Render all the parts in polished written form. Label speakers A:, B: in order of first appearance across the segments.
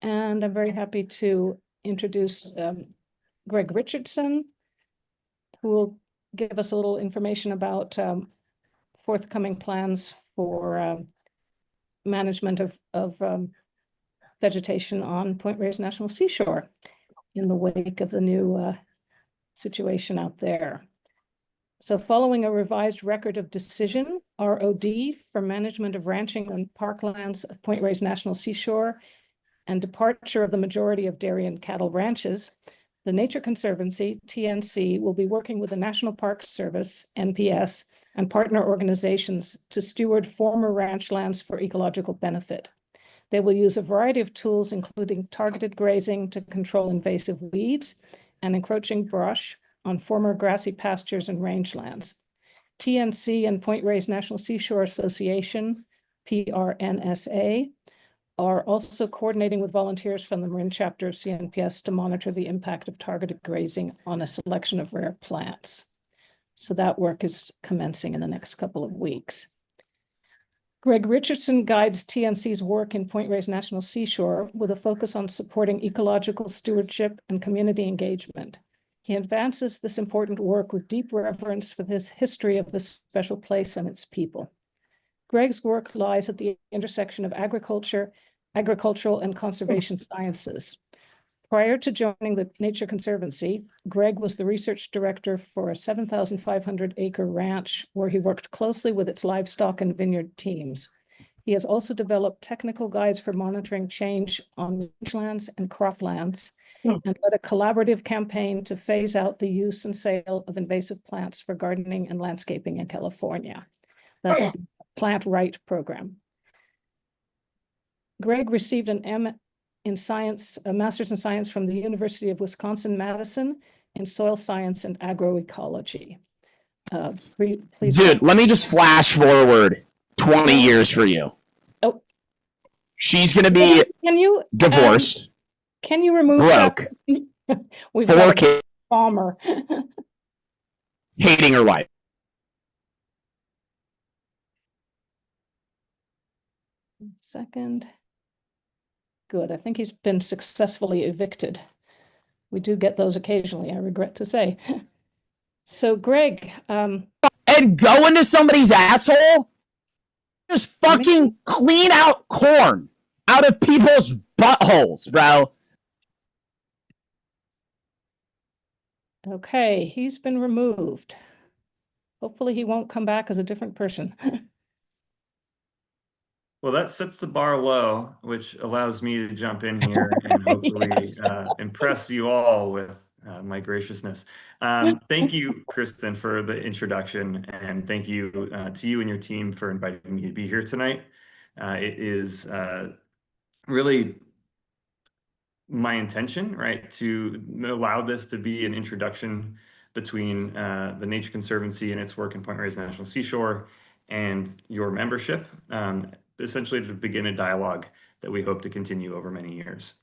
A: and I'm very happy to introduce Greg Richardson, who will give us a little information about forthcoming plans for management of vegetation on Point Reyes National Seashore in the wake of the new situation out there. So following a revised record of decision, ROD, for management of ranching on parklands of Point Reyes National Seashore and departure of the majority of dairy and cattle ranches, the Nature Conservancy, TNC, will be working with the National Park Service, NPS, and partner organizations to steward former ranch lands for ecological benefit. They will use a variety of tools, including targeted grazing to control invasive weeds and encroaching brush on former grassy pastures and rangelands. TNC and Point Reyes National Seashore Association, PRNSA, are also coordinating with volunteers from the Marin Chapter of CNPS to monitor the impact of targeted grazing on a selection of rare plants. So that work is commencing in the next couple of weeks. Greg Richardson guides TNC's work in Point Reyes National Seashore with a focus on supporting ecological stewardship and community engagement. He advances this important work with deep reverence for this history of this special place and its people. Greg's work lies at the intersection of agricultural and conservation sciences. Prior to joining the Nature Conservancy, Greg was the research director for a 7,500-acre ranch where he worked closely with its livestock and vineyard teams. He has also developed technical guides for monitoring change on rangelands and croplands and led a collaborative campaign to phase out the use and sale of invasive plants for gardening and landscaping in California. That's the Plant Right program. Greg received an M in Science, a Master's in Science from the University of Wisconsin-Madison in Soil Science and Agroecology. Please.
B: Dude, let me just flash forward 20 years for you.
A: Oh.
B: She's going to be divorced.
A: Can you remove
B: broke.
A: That? We've
B: 4
A: got
B: kids.
A: a bomber.
B: Hating her life.
A: Second. Good. I think he's been successfully evicted. We do get those occasionally, I regret to say. So, Greg.
B: And go into somebody's asshole? Just fucking clean out corn out of people's buttholes, bro.
A: Okay, he's been removed. Hopefully he won't come back as a different person.
C: Well, that sets the bar low, which allows me to jump in here and hopefully
A: Yes.
C: Impress you all with my graciousness. Thank you, Kristen, for the introduction, and thank you to you and your team for inviting me to be here tonight. It is really my intention, right, to allow this to be an introduction between the Nature Conservancy and its work in Point Reyes National Seashore and your membership, essentially to begin a dialogue that we hope to continue over many years.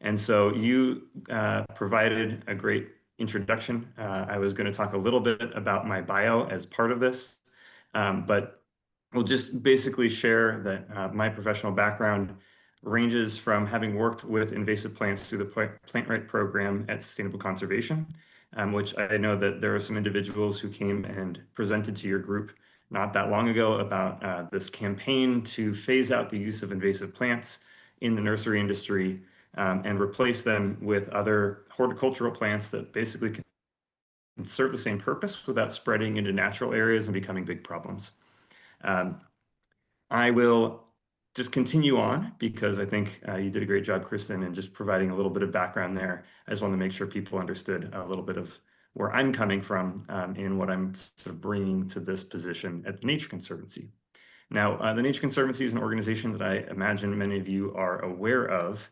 C: And so you provided a great introduction. I was going to talk a little bit about my bio as part of this, but we'll just basically share that my professional background ranges from having worked with invasive plants through the Plant Right program at Sustainable Conservation, which I know that there are some individuals who came and presented to your group not that long ago about this campaign to phase out the use of invasive plants in the nursery industry and replace them with other horticultural plants that basically can serve the same purpose without spreading into natural areas and becoming big problems. I will just continue on because I think you did a great job, Kristen, in just providing a little bit of background there. I just want to make sure people understood a little bit of where I'm coming from and what I'm sort of bringing to this position at the Nature Conservancy. Now, the Nature Conservancy is an organization that I imagine many of you are aware of.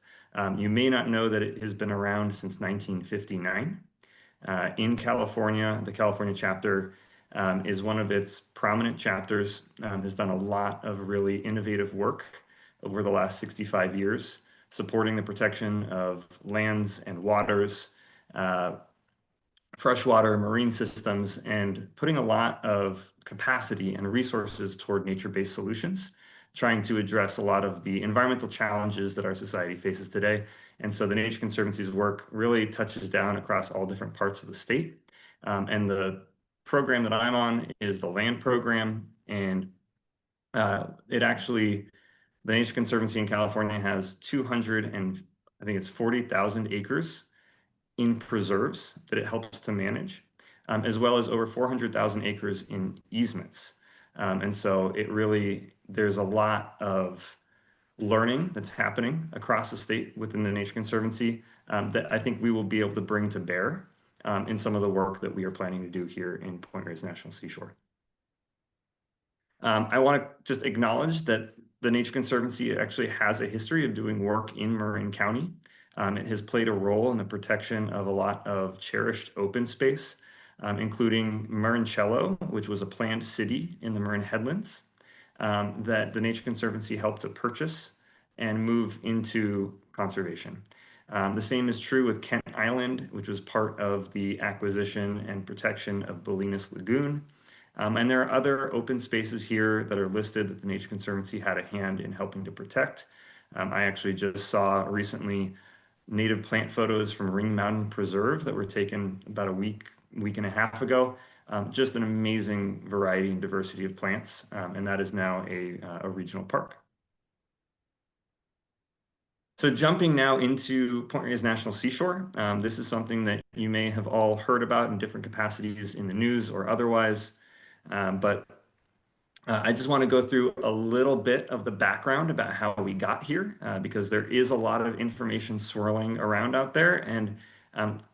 C: You may not know that it has been around since 1959. In California, the California chapter is one of its prominent chapters, has done a lot of really innovative work over the last 65 years, supporting the protection of lands and waters, freshwater, marine systems, and putting a lot of capacity and resources toward nature-based solutions trying to address a lot of the environmental challenges that our society faces today. And so the Nature Conservancy's work really touches down across all different parts of the state. And the program that I'm on is the land program. And it actually, the Nature Conservancy in California has 200 and I think it's 40,000 acres in preserves that it helps to manage, as well as over 400,000 acres in easements. And so it really, there's a lot of learning that's happening across the state within the Nature Conservancy that I think we will be able to bring to bear in some of the work that we are planning to do here in Point Reyes National Seashore. I want to just acknowledge that the Nature Conservancy actually has a history of doing work in Marin County. It has played a role in the protection of a lot of cherished open space, including Marin, which was a planned city in the Marin Headlands that the Nature Conservancy helped to purchase and move into conservation. The same is true with Kent Island, which was part of the acquisition and protection of Bolinas Lagoon. And there are other open spaces here that are listed that the Nature Conservancy had a hand in helping to protect. I actually just saw recently native plant photos from Ring Mountain Preserve that were taken about a week and a half ago. Just an amazing variety and diversity of plants, and that is now a regional park. So jumping now into Point Reyes National Seashore, this is something that you may have all heard about in different capacities in the news or otherwise. But I just want to go through a little bit of the background about how we got here, because there is a lot of information swirling around out there. And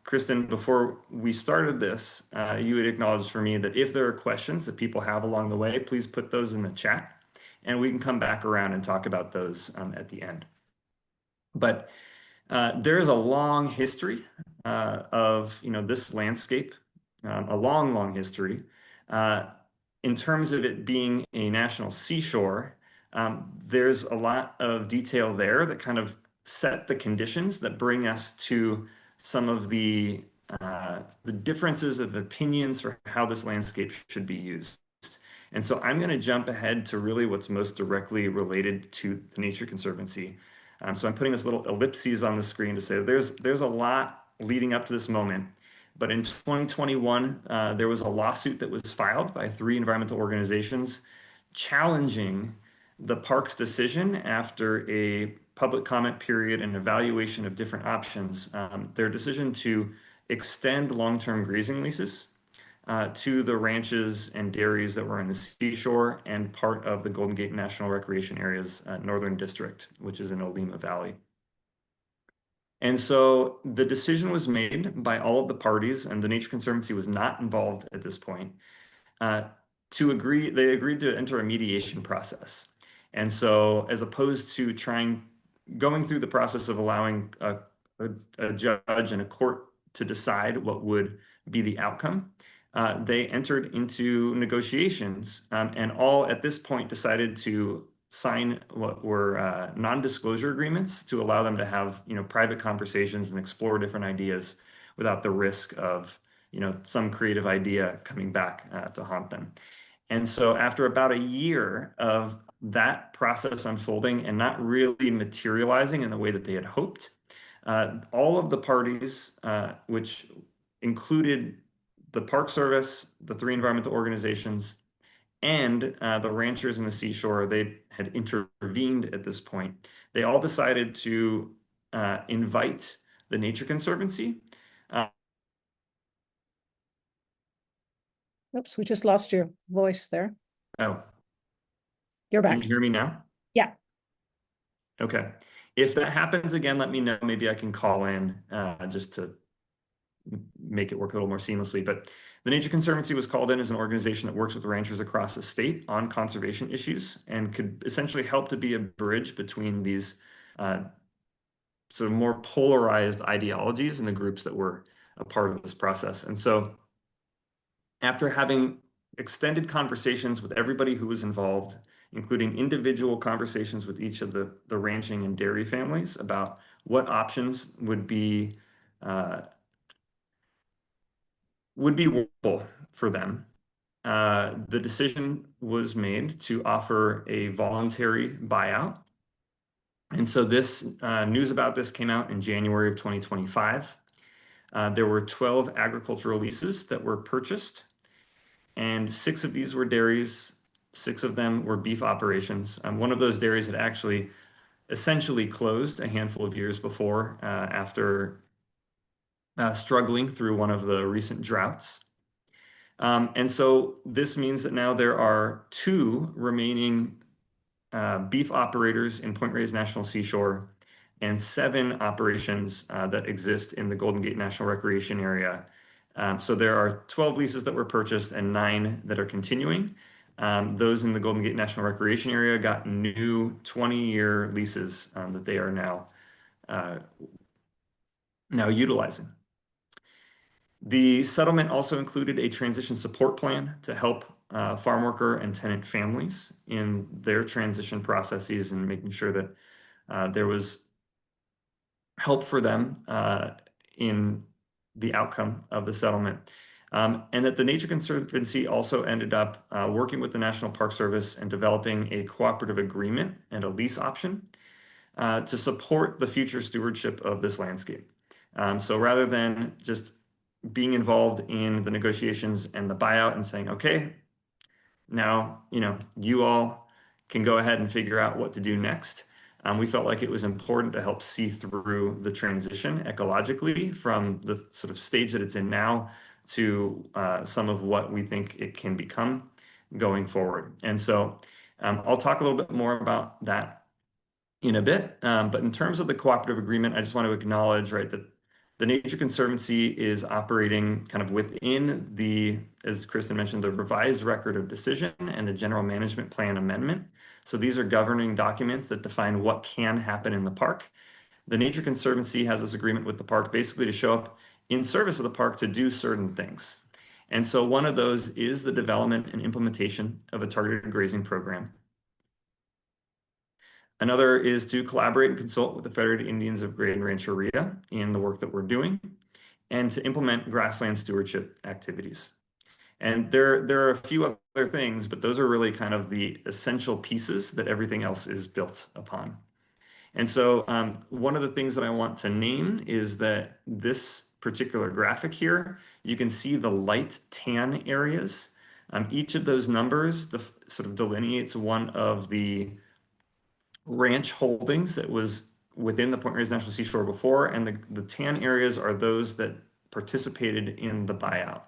C: Kristen, before we started this, you had acknowledged for me that if there are questions that people have along the way, please put those in the chat, and we can come back around and talk about those at the end. But there is a long history of this landscape, a long history. In terms of it being a national seashore, there's a lot of detail there that kind of set the conditions that bring us to some of the differences of opinions for how this landscape should be used. And so I'm going to jump ahead to really what's most directly related to the Nature Conservancy. So I'm putting this little ellipses on the screen to say there's a lot leading up to this moment. But in 2021, there was a lawsuit that was filed by 3 environmental organizations challenging the park's decision after a public comment period and evaluation of different options, their decision to extend long-term grazing leases to the ranches and dairies that were in the seashore and part of the Golden Gate National Recreation Area's Northern District, which is in Olima Valley. And so the decision was made by all of the parties, and the Nature Conservancy was not involved at this point, they agreed to enter a mediation process. And so as opposed to going through the process of allowing a judge and a court to decide what would be the outcome, they entered into negotiations and all at this point decided to sign what were non-disclosure agreements to allow them to have private conversations and explore different ideas without the risk of some creative idea coming back to haunt them. And so after about a year of that process unfolding and not really materializing in the way that they had hoped, all of the parties, which included the Park Service, the 3 environmental organizations, and the ranchers in the seashore, they had intervened at this point. They all decided to invite the Nature Conservancy.
A: Oops, we just lost your voice there.
C: Oh,
A: You're back.
C: can you hear me now?
A: Yeah.
C: Okay. If that happens again, let me know. Maybe I can call in just to make it work a little more seamlessly. But the Nature Conservancy was called in as an organization that works with ranchers across the state on conservation issues and could essentially help to be a bridge between these sort of more polarized ideologies and the groups that were a part of this process. And so after having extended conversations with everybody who was involved, including individual conversations with each of the ranching and dairy families about what options would be workable for them, the decision was made to offer a voluntary buyout. And so this news about this came out in January of 2025. There were 12 agricultural leases that were purchased, and 6 of these were dairies. 6 of them were beef operations. One of those dairies had actually essentially closed a handful of years before, after struggling through one of the recent droughts. And so this means that now there are 2 remaining beef operators in Point Reyes National Seashore and 7 operations that exist in the Golden Gate National Recreation Area. So there are 12 leases that were purchased and 9 that are continuing. Those in the Golden Gate National Recreation Area got new 20-year leases that they are now utilizing. The settlement also included a transition support plan to help farm worker and tenant families in their transition processes and making sure that there was help for them in the outcome of the settlement. And that the Nature Conservancy also ended up working with the National Park Service and developing a cooperative agreement and a lease option to support the future stewardship of this landscape. So rather than just being involved in the negotiations and the buyout and saying, okay, now, you all can go ahead and figure out what to do next. We felt like it was important to help see through the transition ecologically from the sort of stage that it's in now to some of what we think it can become going forward. And so I'll talk a little bit more about that in a bit. But in terms of the cooperative agreement, I just want to acknowledge, right, that the Nature Conservancy is operating kind of within the, as Kristen mentioned, the revised record of decision and the general management plan amendment. So these are governing documents that define what can happen in the park. The Nature Conservancy has this agreement with the park basically to show up in service of the park to do certain things. And so one of those is the development and implementation of a targeted grazing program. Another is to collaborate and consult with the Federated Indians of Great and Rancheria in the work that we're doing, and to implement grassland stewardship activities. And there are a few other things, but those are really kind of the essential pieces that everything else is built upon. And so one of the things that I want to name is that this particular graphic here, you can see the light tan areas. Each of those numbers sort of delineates one of the ranch holdings that was within the Point Reyes National Seashore before, and the tan areas are those that participated in the buyout.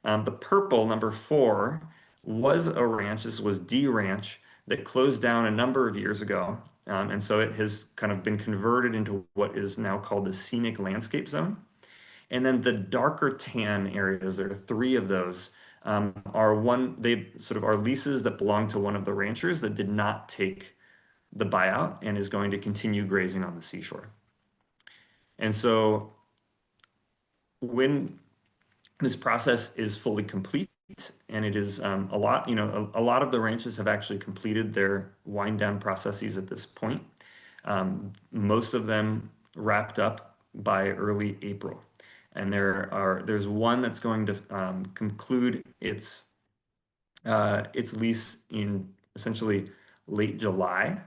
C: The purple, number 4, was a ranch. This was D Ranch that closed down a number of years ago. And so it has kind of been converted into what is now called the scenic landscape zone. And then the darker tan areas, there are 3 of those, they sort of are leases that belong to one of the ranchers that did not take the buyout and is going to continue grazing on the seashore. And so when this process is fully complete, and it is a lot of the ranches have actually completed their wind down processes at this point. Most of them wrapped up by early April. And there's one that's going to conclude its lease in essentially late July.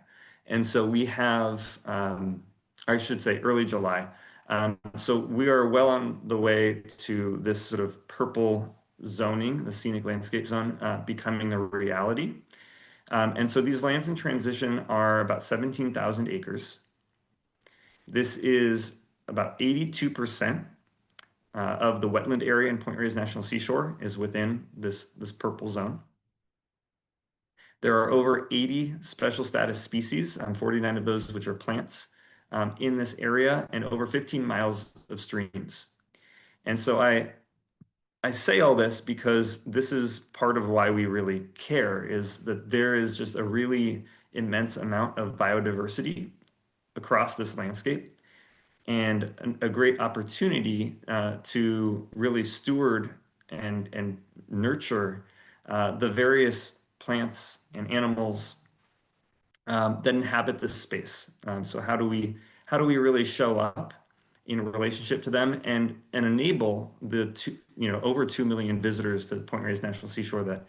C: And so we have, I should say early July. So we are well on the way to this sort of purple zoning, the scenic landscape zone, becoming a reality. And so these lands in transition are about 17,000 acres. This is about 82% of the wetland area in Point Reyes National Seashore is within this purple zone. There are over 80 special status species, 49 of those which are plants, in this area, and over 15 miles of streams. And so I say all this because this is part of why we really care, is that there is just a really immense amount of biodiversity across this landscape, and a great opportunity to really steward and nurture the various plants and animals that inhabit this space. So how do we really show up in relationship to them, and enable over 2 million visitors to Point Reyes National Seashore that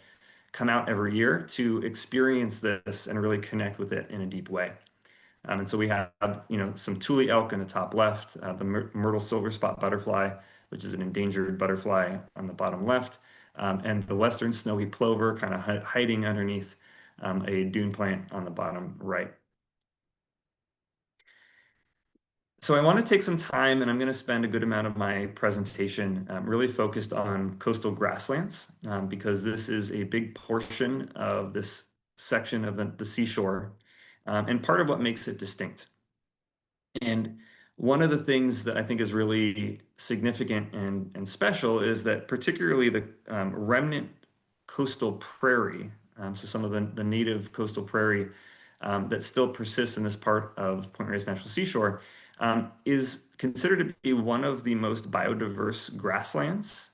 C: come out every year to experience this and really connect with it in a deep way. And so we have, some tule elk in the top left, the myrtle silver spot butterfly, which is an endangered butterfly on the bottom left, and the western snowy plover kind of hiding underneath a dune plant on the bottom right. So I want to take some time, and I'm going to spend a good amount of my presentation really focused on coastal grasslands, because this is a big portion of this section of the seashore, and part of what makes it distinct. And one of the things that I think is really significant and special is that particularly the remnant coastal prairie, so some of the native coastal prairie that still persists in this part of Point Reyes National Seashore, is considered to be one of the most biodiverse grasslands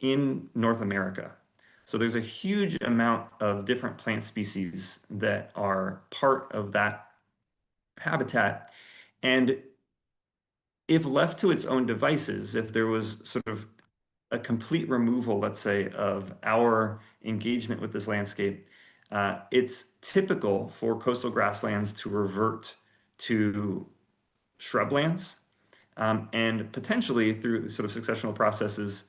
C: in North America. So there's a huge amount of different plant species that are part of that habitat. And if left to its own devices, if there was sort of a complete removal, let's say, of our engagement with this landscape, it's typical for coastal grasslands to revert to shrublands, and potentially through sort of successional processes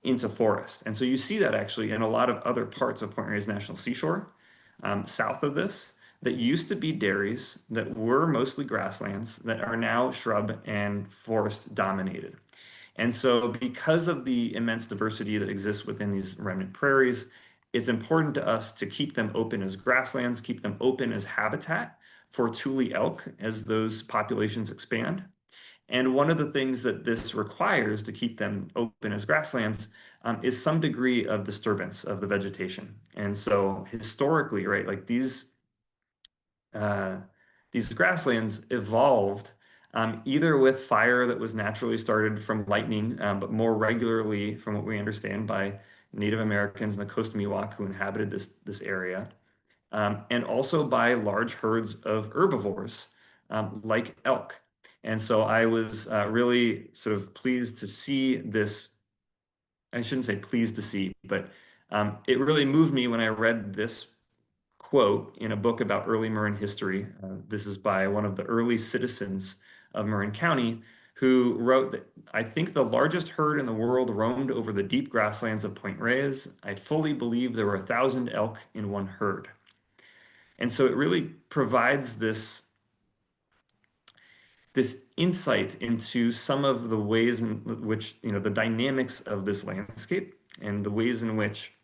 C: into forest. And so you see that actually in a lot of other parts of Point Reyes National Seashore, south of this, that used to be dairies that were mostly grasslands that are now shrub and forest dominated. And so because of the immense diversity that exists within these remnant prairies, it's important to us to keep them open as grasslands, keep them open as habitat for tule elk as those populations expand. And one of the things that this requires to keep them open as grasslands is some degree of disturbance of the vegetation. And so historically, right, like these grasslands evolved either with fire that was naturally started from lightning, but more regularly, from what we understand, by Native Americans in the Coast Miwok who inhabited this area, and also by large herds of herbivores like elk. And so I was really sort of pleased to see this. I shouldn't say pleased to see, but it really moved me when I read this quote in a book about early Marin history. This is by one of the early citizens of Marin County, who wrote that, "I think the largest herd in the world roamed over the deep grasslands of Point Reyes. I fully believe there were 1,000 elk in one herd." And so it really provides this insight into some of the ways in which, the dynamics of this landscape and the ways in which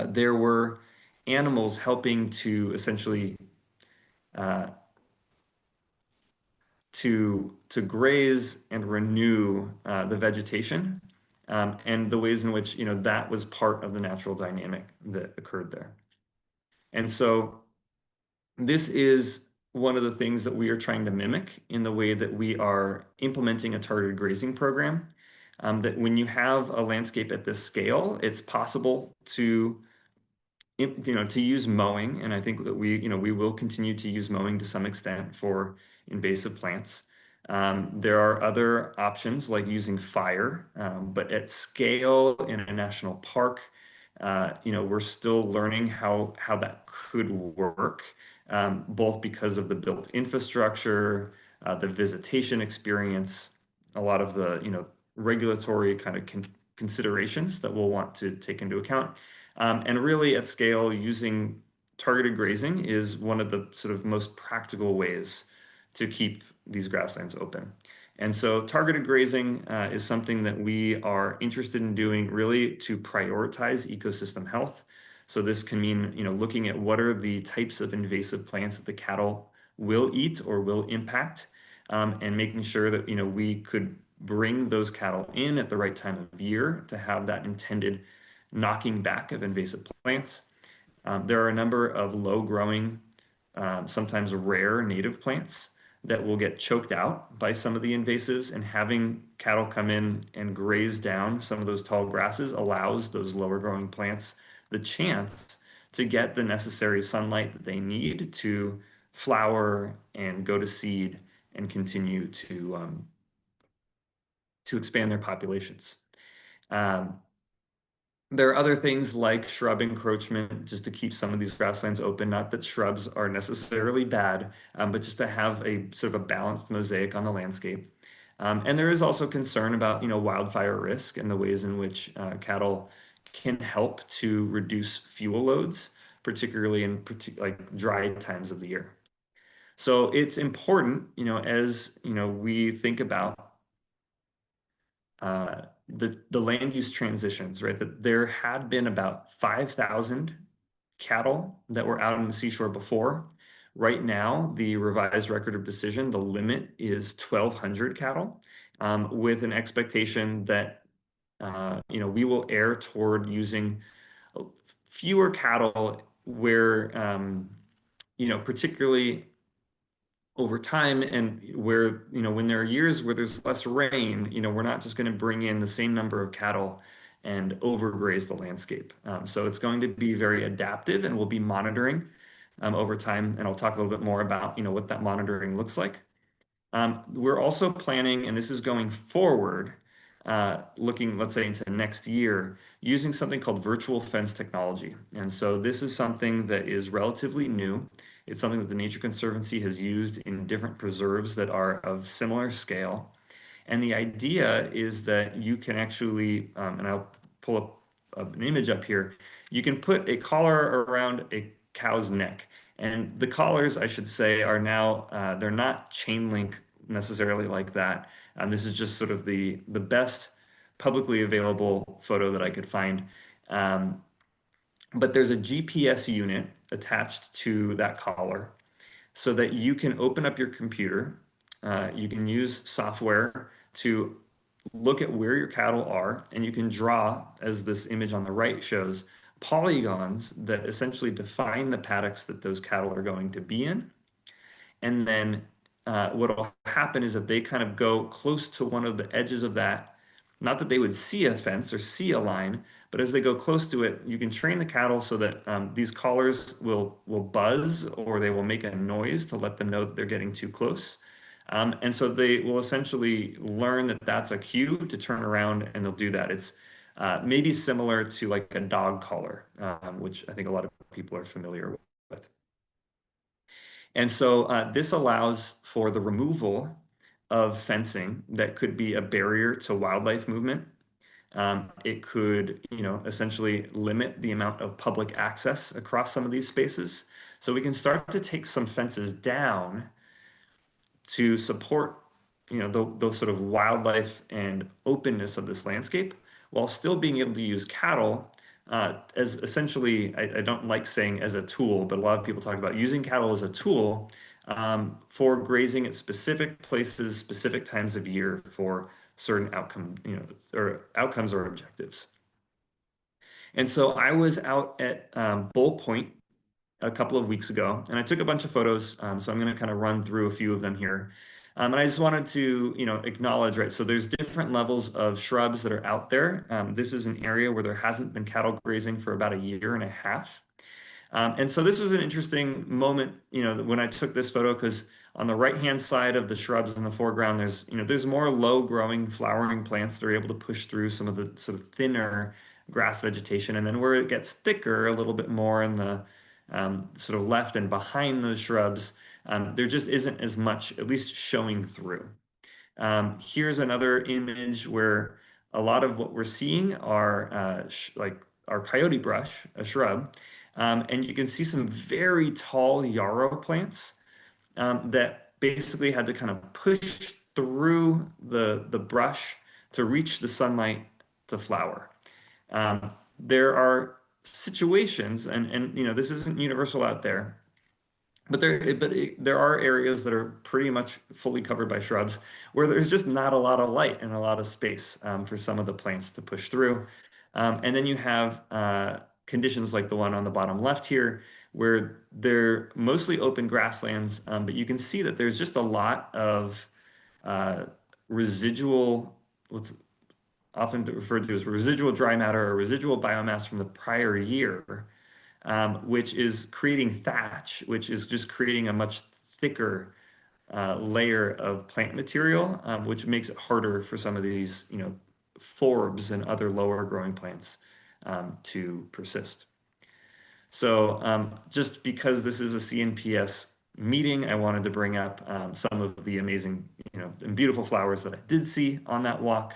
C: there were animals helping to essentially to graze and renew the vegetation, and the ways in which that was part of the natural dynamic that occurred there. And so this is one of the things that we are trying to mimic in the way that we are implementing a targeted grazing program. That when you have a landscape at this scale, it's possible to use mowing, and I think that we will continue to use mowing to some extent for invasive plants. There are other options like using fire, but at scale in a national park, we're still learning how that could work, both because of the built infrastructure, the visitation experience, a lot of the regulatory kind of considerations that we'll want to take into account. And really at scale, using targeted grazing is one of the sort of most practical ways to keep these grasslands open. And so targeted grazing is something that we are interested in doing really to prioritize ecosystem health. So this can mean, looking at what are the types of invasive plants that the cattle will eat or will impact, and making sure that, we could bring those cattle in at the right time of year to have that intended knocking back of invasive plants. There are a number of low-growing, sometimes rare native plants that will get choked out by some of the invasives, and having cattle come in and graze down some of those tall grasses allows those lower-growing plants the chance to get the necessary sunlight that they need to flower and go to seed and continue to expand their populations. There are other things like shrub encroachment, just to keep some of these grasslands open. Not that shrubs are necessarily bad, but just to have a sort of a balanced mosaic on the landscape. And there is also concern about, wildfire risk and the ways in which cattle can help to reduce fuel loads, particularly in like dry times of the year. So it's important, as we think about the land use transitions, right? That there had been about 5,000 cattle that were out on the seashore before. Right now, the revised record of decision, the limit is 1,200 cattle, with an expectation that we will err toward using fewer cattle where particularly over time, and where when there are years where there's less rain, we're not just going to bring in the same number of cattle and overgraze the landscape. So it's going to be very adaptive, and we'll be monitoring over time, and I'll talk a little bit more about what that monitoring looks like. We're also planning, and this is going forward, looking, let's say, into next year, using something called virtual fence technology. And so this is something that is relatively new. It's something that the Nature Conservancy has used in different preserves that are of similar scale. And the idea is that you can actually, and I'll pull up an image up here, you can put a collar around a cow's neck. And the collars, I should say, are now, they're not chain link necessarily like that. This is just sort of the best publicly available photo that I could find. But there's a GPS unit attached to that collar so that you can open up your computer. You can use software to look at where your cattle are, and you can draw, as this image on the right shows, polygons that essentially define the paddocks that those cattle are going to be in. And then what will happen is that they kind of go close to one of the edges of that. Not that they would see a fence or see a line, but as they go close to it, you can train the cattle so that these collars will buzz, or they will make a noise to let them know that they're getting too close. And so they will essentially learn that that's a cue to turn around, and they'll do that. It's maybe similar to like a dog collar, which I think a lot of people are familiar with. And so this allows for the removal of fencing that could be a barrier to wildlife movement. It could, essentially limit the amount of public access across some of these spaces. So we can start to take some fences down to support, those sort of wildlife and openness of this landscape, while still being able to use cattle as essentially, I don't like saying as a tool, but a lot of people talk about using cattle as a tool for grazing at specific places, specific times of year for certain outcomes or objectives. And so I was out at Bull Point a couple of weeks ago, and I took a bunch of photos. So I'm going to kind of run through a few of them here. And I just wanted to, acknowledge, right? So there's different levels of shrubs that are out there. This is an area where there hasn't been cattle grazing for about a year and a half. And so this was an interesting moment, when I took this photo, because on the right-hand side of the shrubs in the foreground, there's more low-growing flowering plants that are able to push through some of the sort of thinner grass vegetation. And then where it gets thicker, a little bit more in the sort of left and behind those shrubs, there just isn't as much, at least showing through. Here's another image where a lot of what we're seeing are like our coyote brush, a shrub, and you can see some very tall yarrow plants that basically had to kind of push through the brush to reach the sunlight to flower. There are situations, and this isn't universal out there, but there are areas that are pretty much fully covered by shrubs where there's just not a lot of light and a lot of space for some of the plants to push through. And then you have conditions like the one on the bottom left here, where they're mostly open grasslands, but you can see that there's just a lot of residual, what's often referred to as residual dry matter or residual biomass from the prior year, which is creating thatch, which is just creating a much thicker layer of plant material, which makes it harder for some of these, forbs and other lower growing plants to persist. So just because this is a CNPS meeting, I wanted to bring up some of the amazing, and beautiful flowers that I did see on that walk.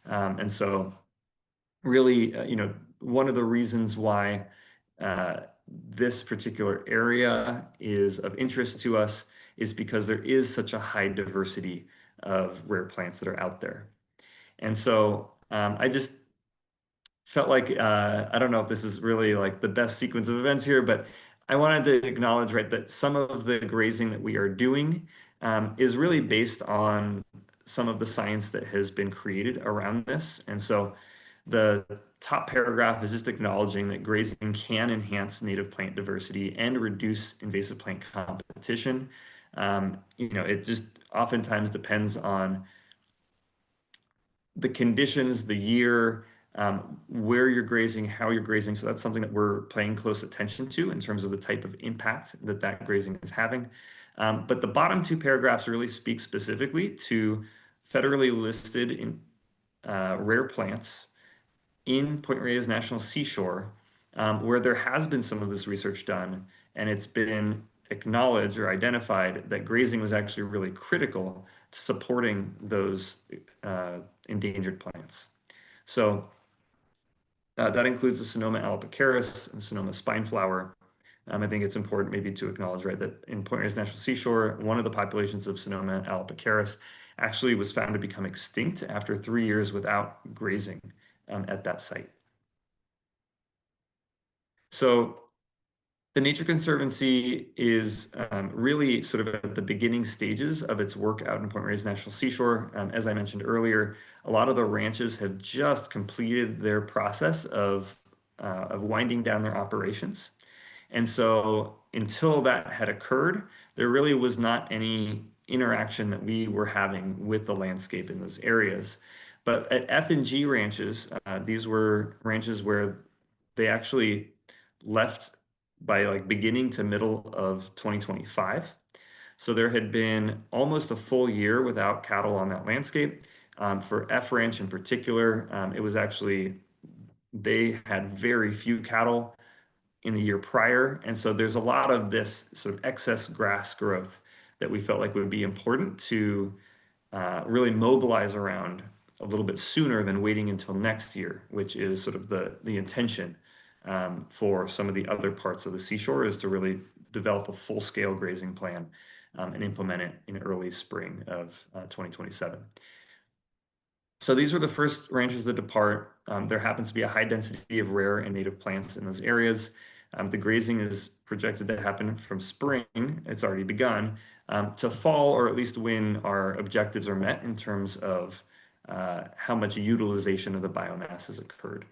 C: And so really, one of the reasons why this particular area is of interest to us is because there is such a high diversity of rare plants that are out there. And so I just felt like, I don't know if this is really like the best sequence of events here, but I wanted to acknowledge, right, that some of the grazing that we are doing is really based on some of the science that has been created around this. And so the top paragraph is just acknowledging that grazing can enhance native plant diversity and reduce invasive plant competition. It just oftentimes depends on the conditions, the year, where you're grazing, how you're grazing. So that's something that we're paying close attention to in terms of the type of impact that grazing is having. But the bottom two paragraphs really speak specifically to federally listed in rare plants in Point Reyes National Seashore, where there has been some of this research done, and it's been acknowledged or identified that grazing was actually really critical to supporting those endangered plants. So that includes the Sonoma alopecaris and Sonoma spineflower. I think it's important maybe to acknowledge, right, that in Point Reyes National Seashore, one of the populations of Sonoma alopecaris actually was found to become extinct after 3 years without grazing at that site. So the Nature Conservancy is really sort of at the beginning stages of its work out in Point Reyes National Seashore. As I mentioned earlier, a lot of the ranches have just completed their process of winding down their operations. And so until that had occurred, there really was not any interaction that we were having with the landscape in those areas. But at F&G ranches, these were ranches where they actually left by like beginning to middle of 2025. So there had been almost a full year without cattle on that landscape. For F Ranch in particular, it was actually, they had very few cattle in the year prior. And so there's a lot of this sort of excess grass growth that we felt like would be important to really mobilize around a little bit sooner than waiting until next year, which is sort of the intention for some of the other parts of the seashore, is to really develop a full-scale grazing plan and implement it in early spring of 2027. So these were the first ranches that depart. There happens to be a high density of rare and native plants in those areas. The grazing is projected to happen from spring, it's already begun, to fall, or at least when our objectives are met in terms of how much utilization of the biomass has occurred.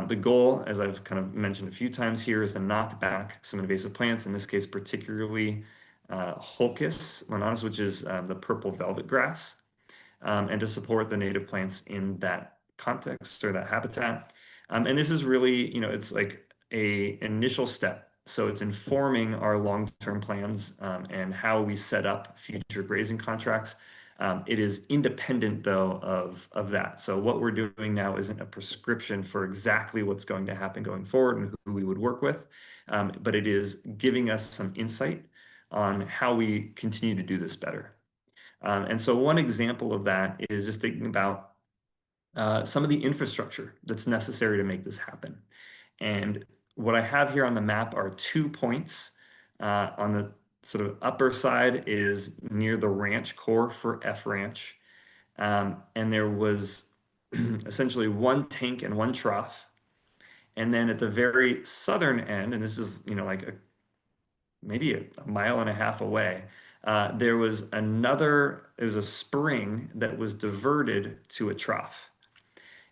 C: The goal, as I've kind of mentioned a few times here, is to knock back some invasive plants, in this case particularly Holcus lanonis, which is the purple velvet grass, and to support the native plants in that context or that habitat. And this is really, it's like a initial step. So it's informing our long-term plans and how we set up future grazing contracts. It is independent, though, of that. So what we're doing now isn't a prescription for exactly what's going to happen going forward and who we would work with, but it is giving us some insight on how we continue to do this better. And so one example of that is just thinking about some of the infrastructure that's necessary to make this happen. And what I have here on the map are 2 points. On the sort of upper side is near the ranch core for F Ranch. And there was essentially 1 tank and 1 trough. And then at the very southern end, and this is, like maybe a mile and a half away, there was a spring that was diverted to a trough.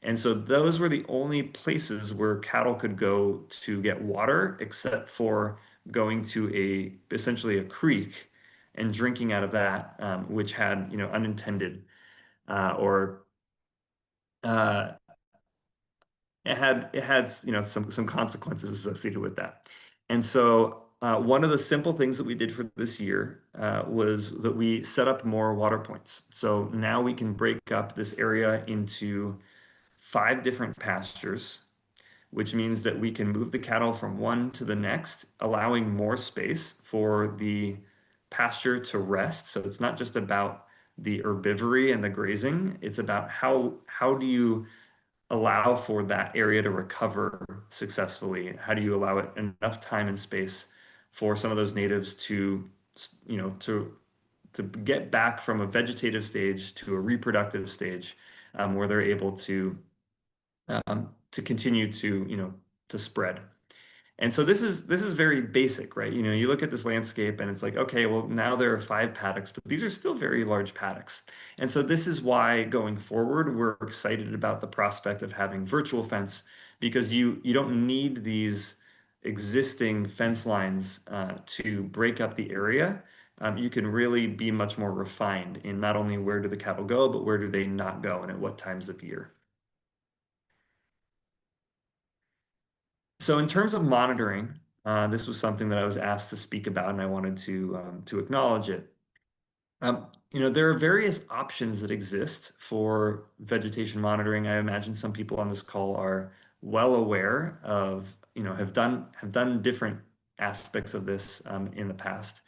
C: And so those were the only places where cattle could go to get water, except for going to essentially a creek and drinking out of that, which had, unintended or it had some consequences associated with that. And so one of the simple things that we did for this year was that we set up more water points. So now we can break up this area into 5 different pastures, which means that we can move the cattle from one to the next, allowing more space for the pasture to rest. So it's not just about the herbivory and the grazing, it's about how do you allow for that area to recover successfully? How do you allow it enough time and space for some of those natives to, you know, to get back from a vegetative stage to a reproductive stage, where they're able to continue to, you know, to spread. And so this is very basic, right? You know, you look at this landscape and it's like, okay, well, now there are 5 paddocks, but these are still very large paddocks. And so this is why going forward, we're excited about the prospect of having virtual fence, because you don't need these existing fence lines to break up the area. You can really be much more refined in not only where do the cattle go, but where do they not go and at what times of year. So in terms of monitoring, this was something that I was asked to speak about, and I wanted to acknowledge it. You know, there are various options that exist for vegetation monitoring. I imagine some people on this call are well aware of, you know, have done different aspects of this in the past.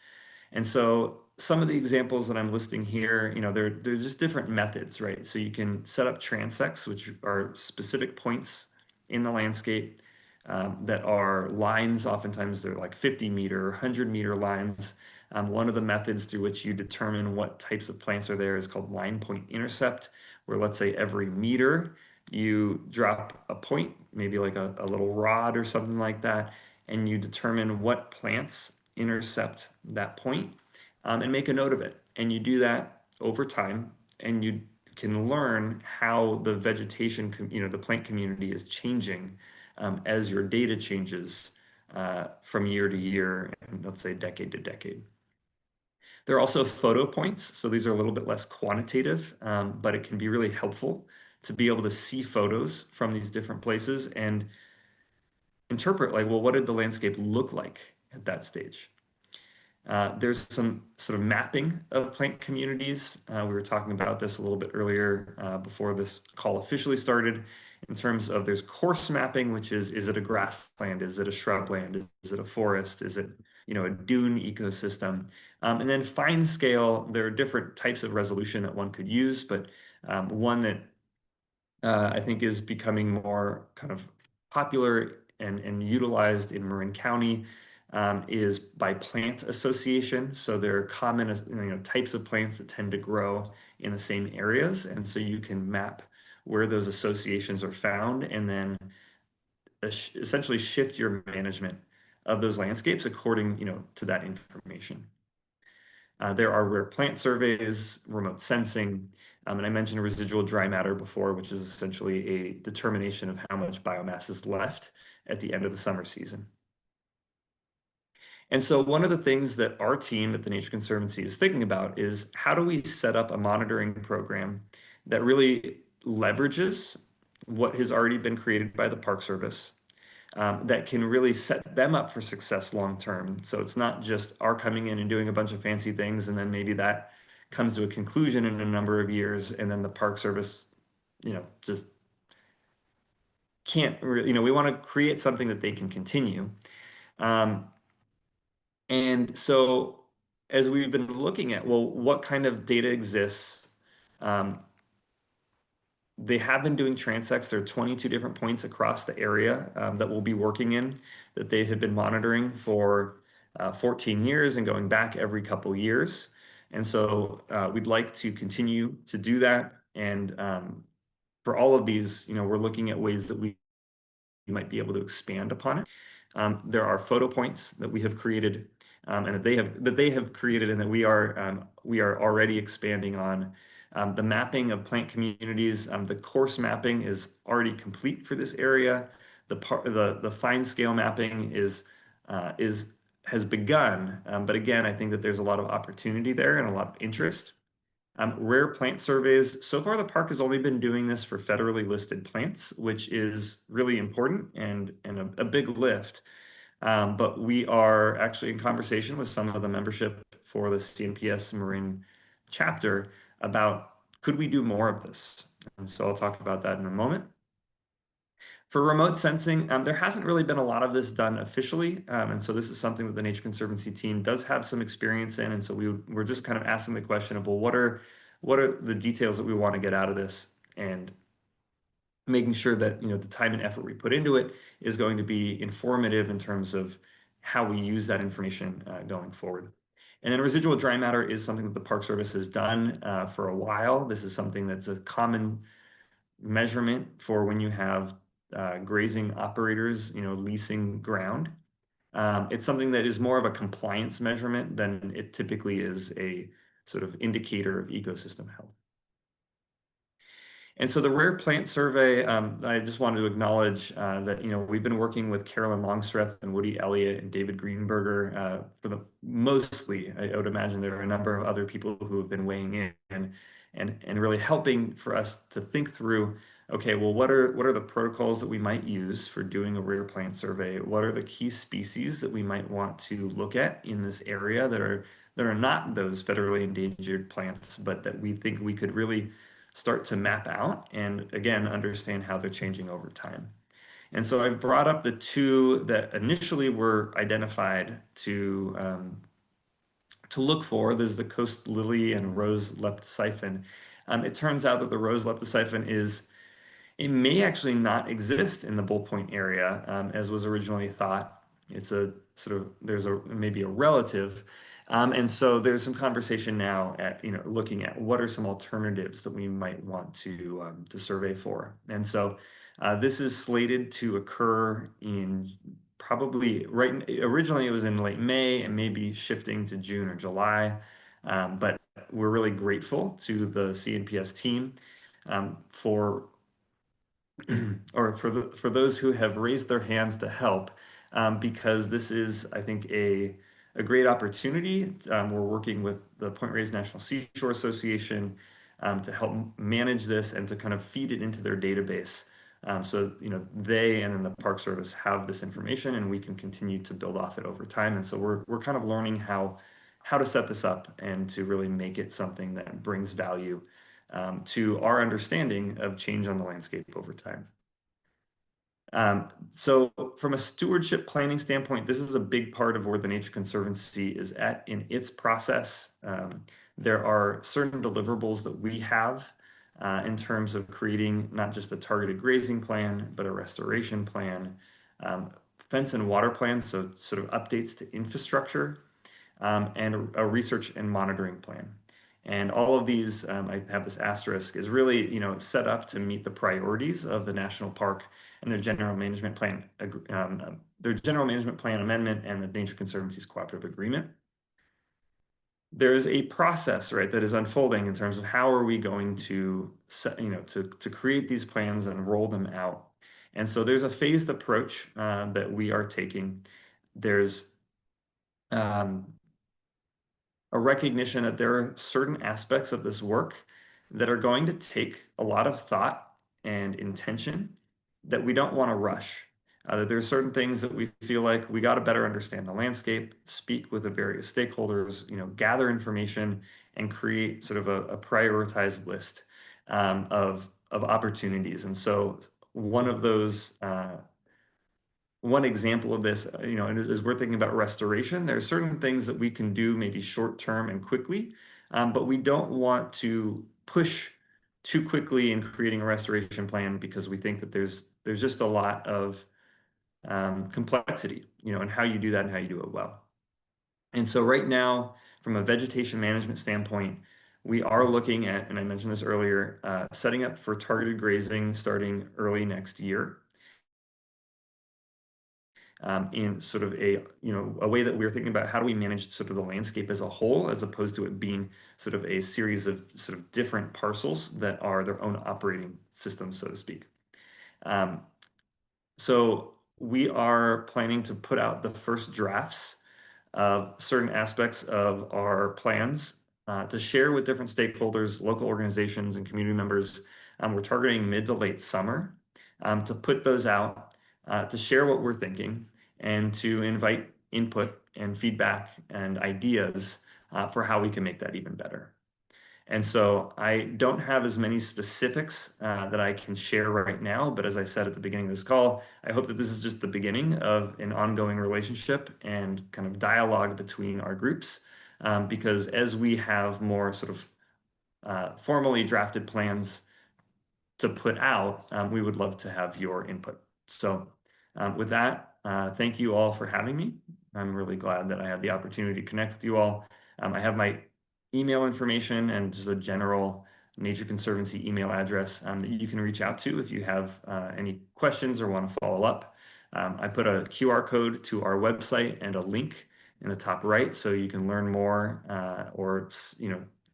C: And so some of the examples that I'm listing here, you know, there's just different methods, right? So you can set up transects, which are specific points in the landscape that are lines. Oftentimes they're like 50-meter, 100-meter lines. One of the methods through which you determine what types of plants are there is called line point intercept, where let's say every meter you drop a point, maybe like a little rod or something like that, and you determine what plants intercept that point, and make a note of it. And you do that over time, and you can learn how the vegetation, you know, the plant community is changing as your data changes from year to year, and let's say decade to decade. There are also photo points. So these are a little bit less quantitative, but it can be really helpful to be able to see photos from these different places and interpret, like, well, what did the landscape look like at that stage? There's some sort of mapping of plant communities. We were talking about this a little bit earlier before this call officially started, in terms of there's coarse mapping, which is it a grassland? Is it a shrubland? Is it a forest? Is it, you know, a dune ecosystem? And then fine scale, there are different types of resolution that one could use, but one that I think is becoming more kind of popular and utilized in Marin County is by plant association. So there are common, you know, types of plants that tend to grow in the same areas, and so you can map where those associations are found, and then essentially shift your management of those landscapes according, you know, to that information. There are rare plant surveys, remote sensing, and I mentioned residual dry matter before, which is essentially a determination of how much biomass is left at the end of the summer season. And so one of the things that our team at the Nature Conservancy is thinking about is, how do we set up a monitoring program that really leverages what has already been created by the Park Service, that can really set them up for success long term. So it's not just our coming in and doing a bunch of fancy things, and then maybe that comes to a conclusion in a number of years, and then the Park Service, you know, just can't really, you know, we want to create something that they can continue. And so as we've been looking at, well, what kind of data exists? They have been doing transects. There are 22 different points across the area that we'll be working in, that they have been monitoring for 14 years and going back every couple years. And so we'd like to continue to do that. And for all of these, you know, we're looking at ways that we might be able to expand upon it. There are photo points that we have created, and that they have created, and that we are already expanding on. The mapping of plant communities, the coarse mapping is already complete for this area. The fine scale mapping has begun, but again, I think that there's a lot of opportunity there and a lot of interest. Rare plant surveys. So far, the park has only been doing this for federally listed plants, which is really important and a big lift. But we are actually in conversation with some of the membership for the CNPS Marin chapter about could we do more of this? And so I'll talk about that in a moment. For remote sensing, there hasn't really been a lot of this done officially. And so this is something that the Nature Conservancy team does have some experience in. And so we're just kind of asking the question of, well, what are the details that we want to get out of this? And making sure that, you know, the time and effort we put into it is going to be informative in terms of how we use that information going forward. And then residual dry matter is something that the Park Service has done for a while. This is something that's a common measurement for when you have grazing operators, you know, leasing ground. It's something that is more of a compliance measurement than it typically is a sort of indicator of ecosystem health. And so the Rare Plant Survey, I just wanted to acknowledge that, you know, we've been working with Carolyn Longstreth and Woody Elliott and David Greenberger for the mostly, I would imagine there are a number of other people who have been weighing in and really helping for us to think through, okay, well, what are the protocols that we might use for doing a rare plant survey? What are the key species that we might want to look at in this area that are not those federally endangered plants, but that we think we could really start to map out and again understand how they're changing over time. And so I've brought up the two that initially were identified to look for. There's the coast lily and rose leptosiphon. It turns out that the rose leptosiphon it may actually not exist in the Bull Point area as was originally thought. It's a sort of, maybe a relative. And so there's some conversation now at, you know, looking at what are some alternatives that we might want to survey for. And so this is slated to occur in probably originally it was in late May and maybe shifting to June or July. But we're really grateful to the CNPS team for those who have raised their hands to help, because this is, I think, a great opportunity. We're working with the Point Reyes National Seashore Association to help manage this and to kind of feed it into their database. So, you know, they and then the Park Service have this information and we can continue to build off it over time. And so we're kind of learning how to set this up and to really make it something that brings value to our understanding of change on the landscape over time. So from a stewardship planning standpoint, this is a big part of where the Nature Conservancy is at in its process. There are certain deliverables that we have in terms of creating not just a targeted grazing plan, but a restoration plan, fence and water plans, so sort of updates to infrastructure, and a research and monitoring plan. And all of these, I have this asterisk, is really, you know, set up to meet the priorities of the national park and their general management plan, amendment and the Nature Conservancy's cooperative agreement. There is a process, right, that is unfolding in terms of how are we going to set, you know, to create these plans and roll them out. And so there's a phased approach that we are taking. There's a recognition that there are certain aspects of this work that are going to take a lot of thought and intention that we don't want to rush. That there are certain things that we feel like we got to better understand the landscape, speak with the various stakeholders, you know, gather information and create sort of a prioritized list of opportunities. And so one of those one example of this, you know, as we're thinking about restoration, there are certain things that we can do maybe short term and quickly, but we don't want to push too quickly in creating a restoration plan because we think that there's just a lot of complexity, you know, in how you do that and how you do it well. And so right now, from a vegetation management standpoint, we are looking at, and I mentioned this earlier, setting up for targeted grazing starting early next year. In sort of a way that we're thinking about how do we manage sort of the landscape as a whole, as opposed to it being sort of a series of sort of different parcels that are their own operating systems, so to speak. So we are planning to put out the first drafts of certain aspects of our plans to share with different stakeholders, local organizations, and community members. We're targeting mid to late summer to put those out, to share what we're thinking. and to invite input and feedback and ideas for how we can make that even better. And so I don't have as many specifics that I can share right now, but as I said at the beginning of this call, I hope that this is just the beginning of an ongoing relationship and kind of dialogue between our groups, because as we have more sort of formally drafted plans to put out, we would love to have your input. So with that, thank you all for having me. I'm really glad that I had the opportunity to connect with you all. I have my email information and just a general Nature Conservancy email address that you can reach out to if you have any questions or want to follow up. I put a QR code to our website and a link in the top right, so you can learn more or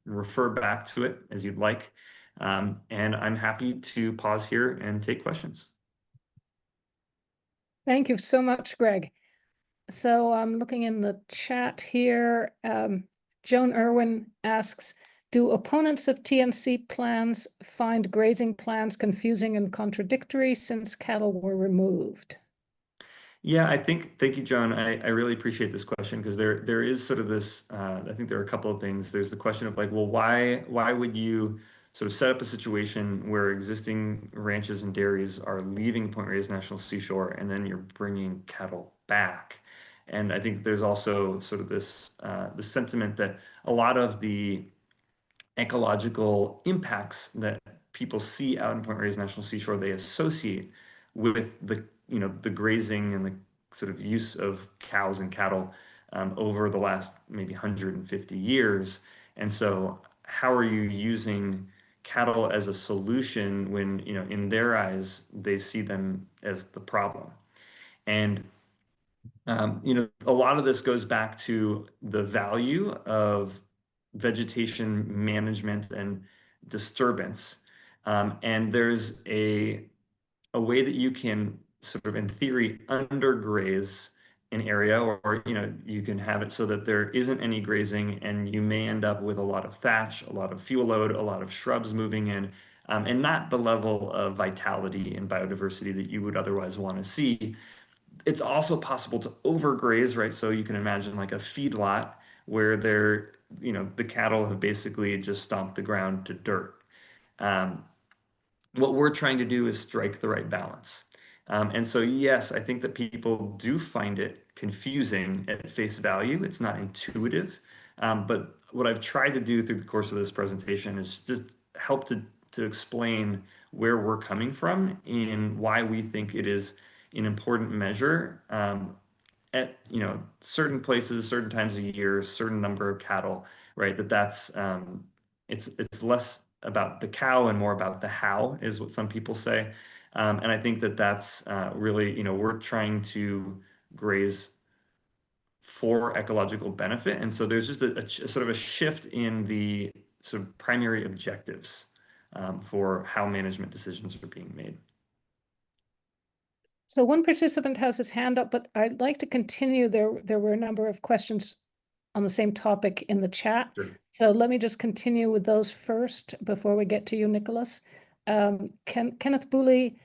C: refer back to it as you'd like. And I'm happy to pause here and take questions.
A: Thank you so much, Greg. So I'm looking in the chat here. Joan Irwin asks, do opponents of TNC plans find grazing plans confusing and contradictory since cattle were removed?
C: Yeah, thank you, Joan. I really appreciate this question because there is sort of this, I think there are a couple of things. There's the question of like, well, why would you sort of set up a situation where existing ranches and dairies are leaving Point Reyes National Seashore and then you're bringing cattle back? And I think there's also sort of this the sentiment that a lot of the ecological impacts that people see out in Point Reyes National Seashore, they associate with the grazing and the sort of use of cows and cattle over the last maybe 150 years. And so how are you using cattle as a solution when, in their eyes, they see them as the problem? And a lot of this goes back to the value of vegetation management and disturbance. And there's a way that you can sort of, in theory, undergraze an area, or you can have it so that there isn't any grazing, and you may end up with a lot of thatch, a lot of fuel load, a lot of shrubs moving in, and not the level of vitality and biodiversity that you would otherwise want to see. It's also possible to overgraze, right? So you can imagine like a feedlot where the cattle have basically just stomped the ground to dirt. What we're trying to do is strike the right balance. And so, yes, I think that people do find it confusing at face value. It's not intuitive. But what I've tried to do through the course of this presentation is just help to explain where we're coming from and why we think it is an important measure at certain places, certain times of year, certain number of cattle, right? That's it's less about the cow and more about the how, is what some people say. And I think that's really, we're trying to graze for ecological benefit. And so there's just a sort of a shift in the sort of primary objectives for how management decisions are being made.
A: So one participant has his hand up, but I'd like to continue. There were a number of questions on the same topic in the chat.
C: Sure.
A: So let me just continue with those first before we get to you, Nicholas. Kenneth Booley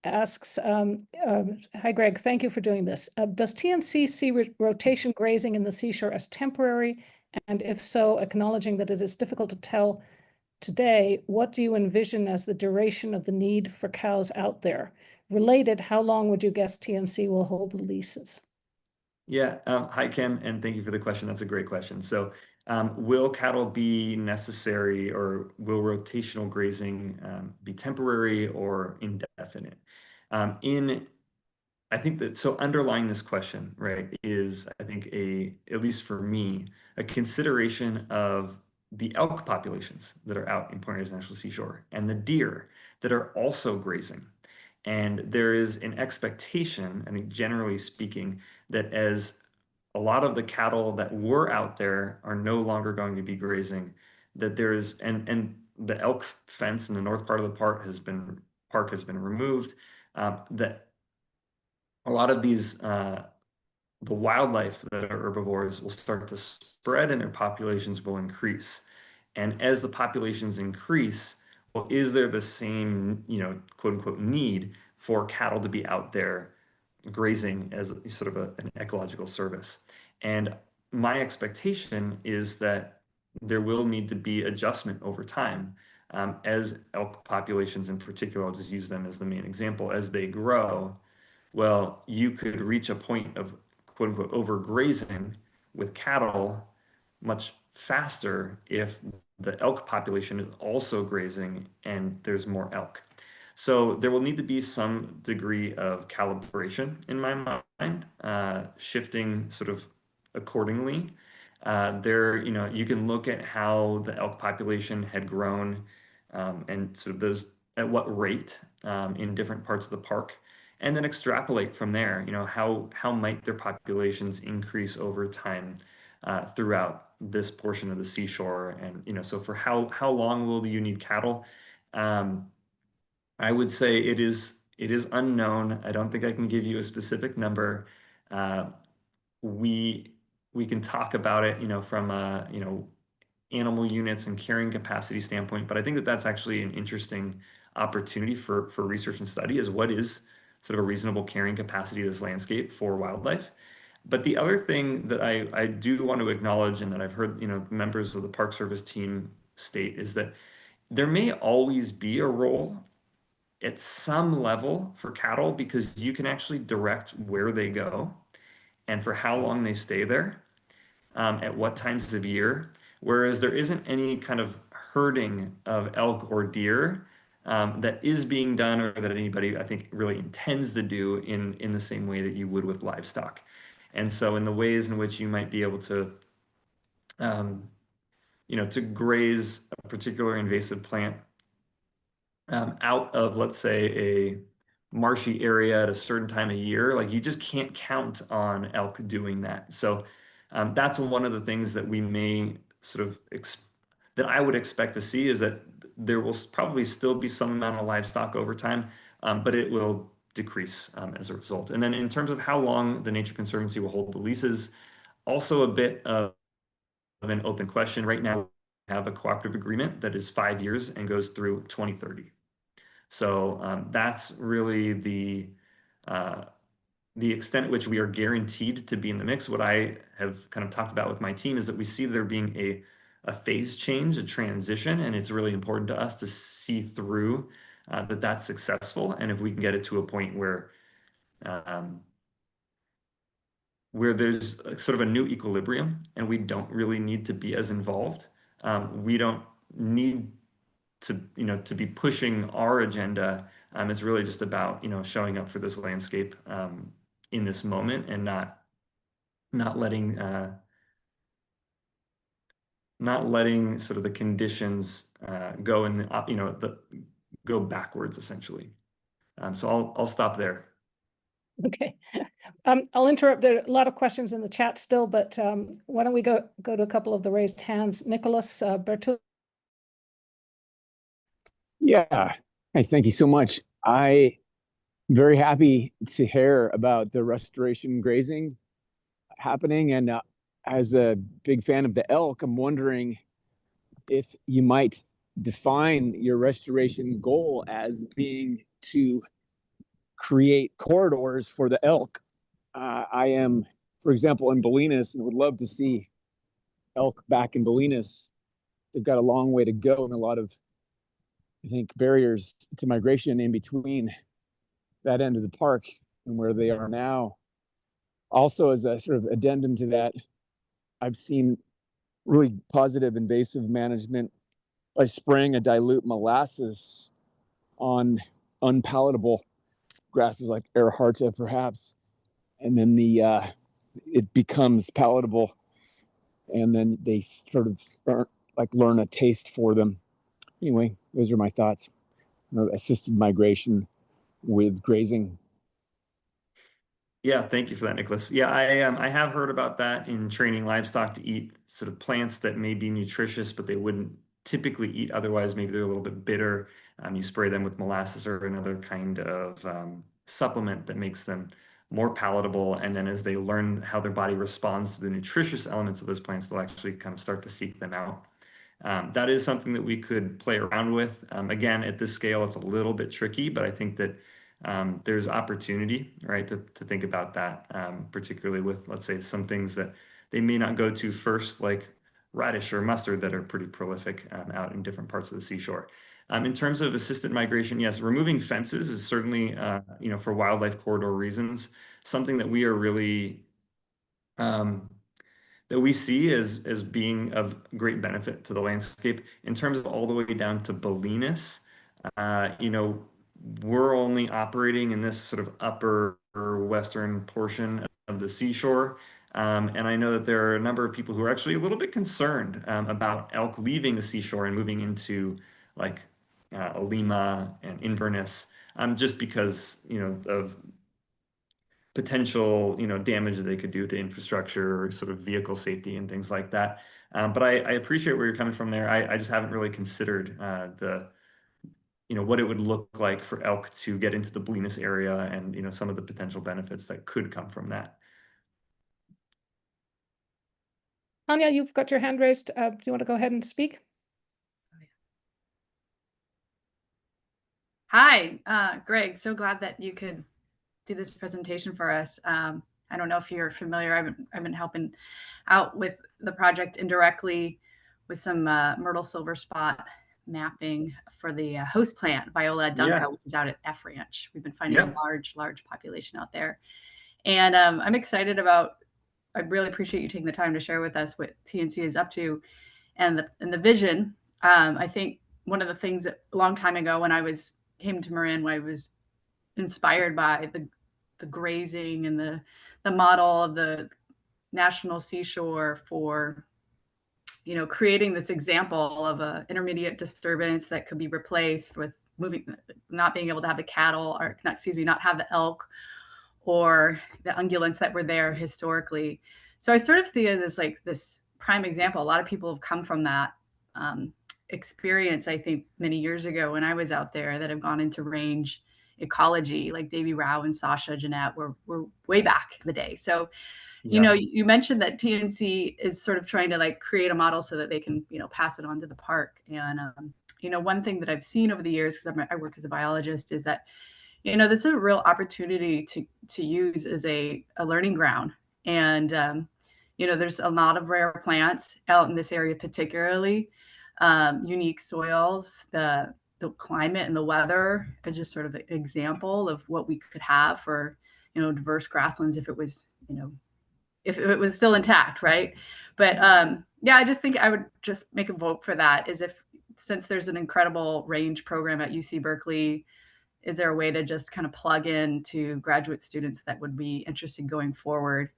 A: asks, hi, Greg, thank you for doing this. Does TNC see rotation grazing in the seashore as temporary? And if so, acknowledging that it is difficult to tell today, what do you envision as the duration of the need for cows out there? Related, how long would you guess TNC will hold the leases?
C: Yeah, hi, Ken, and thank you for the question. That's a great question. So will cattle be necessary, or will rotational grazing be temporary or indefinite? I think that, so underlying this question, right, is, I think, at least for me, a consideration of the elk populations that are out in Point Reyes National Seashore and the deer that are also grazing. And there is an expectation, I think, generally speaking, that as a lot of the cattle that were out there are no longer going to be grazing, that there is, and the elk fence in the north part of the park has been removed, that a lot of these, the wildlife that are herbivores will start to spread and their populations will increase. And as the populations increase, well, is there the same, quote unquote, need for cattle to be out there grazing as sort of an ecological service. And my expectation is that there will need to be adjustment over time as elk populations in particular, I'll just use them as the main example, as they grow. Well, you could reach a point of quote unquote overgrazing with cattle much faster if the elk population is also grazing and there's more elk. So there will need to be some degree of calibration in my mind, shifting sort of accordingly. You can look at how the elk population had grown and sort of those at what rate in different parts of the park, and then extrapolate from there. How might their populations increase over time throughout this portion of the seashore, and so for how long will you need cattle? I would say it is unknown. I don't think I can give you a specific number. Uh, we we can talk about it, from animal units and carrying capacity standpoint, but I think that that's actually an interesting opportunity for research and study, is what is sort of a reasonable carrying capacity of this landscape for wildlife. But the other thing that I do want to acknowledge, and that I've heard, members of the Park Service team state, is that there may always be a role at some level for cattle, because you can actually direct where they go and for how long they stay there, at what times of year. Whereas there isn't any kind of herding of elk or deer that is being done, or that anybody, I think, really intends to do in the same way that you would with livestock. And so in the ways in which you might be able to, to graze a particular invasive plant out of, let's say, a marshy area at a certain time of year, like, you just can't count on elk doing that. So that's one of the things that we may sort of that I would expect to see, is that there will probably still be some amount of livestock over time, but it will decrease as a result. And then in terms of how long the Nature Conservancy will hold the leases, also a bit of an open question. Right now, we have a cooperative agreement that is 5 years and goes through 2030. So that's really the extent at which we are guaranteed to be in the mix. What I have kind of talked about with my team is that we see there being a phase change, a transition, and it's really important to us to see through that that's successful. And if we can get it to a point where there's sort of a new equilibrium and we don't really need to be as involved, we don't need to be pushing our agenda. It's really just about, showing up for this landscape in this moment, and not letting sort of the conditions go in go backwards, essentially. So I'll stop there.
A: Okay. I'll interrupt. There are a lot of questions in the chat still, but why don't we go to a couple of the raised hands? Nicholas Bertul.
D: Yeah. Hey, thank you so much. I'm very happy to hear about the restoration grazing happening. And as a big fan of the elk, I'm wondering if you might define your restoration goal as being to create corridors for the elk. I am, for example, in Bolinas, and would love to see elk back in Bolinas. They've got a long way to go, and a lot of, I think, barriers to migration in between that end of the park and where they are now. Also, as a sort of addendum to that, I've seen really positive invasive management by spraying a dilute molasses on unpalatable grasses like Ehrharta, perhaps, and then it becomes palatable, and then they sort of learn a taste for them. Anyway, those are my thoughts. Assisted migration with grazing.
C: Yeah, thank you for that, Nicholas. Yeah, I have heard about that in training livestock to eat sort of plants that may be nutritious, but they wouldn't typically eat otherwise. Maybe they're a little bit bitter. You spray them with molasses or another kind of supplement that makes them more palatable. And then as they learn how their body responds to the nutritious elements of those plants, they'll actually kind of start to seek them out. That is something that we could play around with. Again, at this scale, it's a little bit tricky, but I think that there's opportunity, right, to think about that, particularly with, let's say, some things that they may not go to first, like radish or mustard that are pretty prolific out in different parts of the seashore. In terms of assisted migration, yes, removing fences is certainly, for wildlife corridor reasons, something that we are really that we see as being of great benefit to the landscape. In terms of all the way down to Bolinas, we're only operating in this sort of upper western portion of the seashore. And I know that there are a number of people who are actually a little bit concerned about elk leaving the seashore and moving into like Lima and Inverness, just because, of potential, damage that they could do to infrastructure or sort of vehicle safety and things like that. But I appreciate where you're coming from there. I just haven't really considered what it would look like for elk to get into the Bolinas area and, some of the potential benefits that could come from that.
A: Tanya, you've got your hand raised. Do you want to go ahead and speak?
E: Hi, Greg. So glad that you could do this presentation for us. I don't know if you're familiar. I've been helping out with the project indirectly with some myrtle silver spot mapping for the host plant Viola dunca, which is out at F Ranch. We've been finding a large population out there, and I'm excited about. I really appreciate you taking the time to share with us what TNC is up to, and the vision. I think one of the things that a long time ago when I came to Marin, I was inspired by the grazing and the model of the national seashore for, creating this example of a intermediate disturbance that could be replaced with not being able to have the cattle, or not have the elk or the ungulates that were there historically. So I sort of see it as like this prime example. A lot of people have come from that experience, I think, many years ago when I was out there, that have gone into range ecology, like Davy Rao and Sasha Jeanette were way back in the day. So, you mentioned that TNC is sort of trying to like create a model so that they can, pass it on to the park. And, one thing that I've seen over the years, because I work as a biologist, is that, this is a real opportunity to use as a learning ground. And, there's a lot of rare plants out in this area, particularly unique soils, the climate and the weather is just sort of an example of what we could have for, diverse grasslands if it was, if it was still intact, right? But I just think I would just make a vote for that. Since there's an incredible range program at UC Berkeley, is there a way to just kind of plug in to graduate students that would be interested going forward,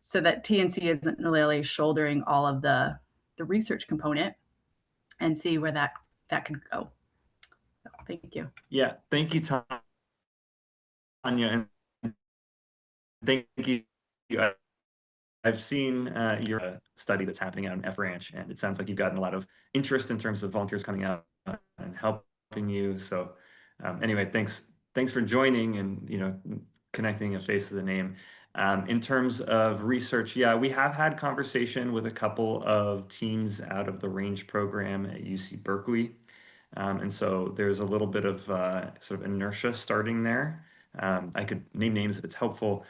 E: so that TNC isn't really shouldering all of the research component, and see where that could go? So, thank you.
C: Yeah, thank you, Tanya, and thank you. I've seen your study that's happening out in F Ranch, and it sounds like you've gotten a lot of interest in terms of volunteers coming out and helping you. So anyway, thanks for joining and connecting a face to the name. In terms of research, we have had conversation with a couple of teams out of the range program at UC Berkeley. And so there's a little bit of sort of inertia starting there. I could name names if it's helpful.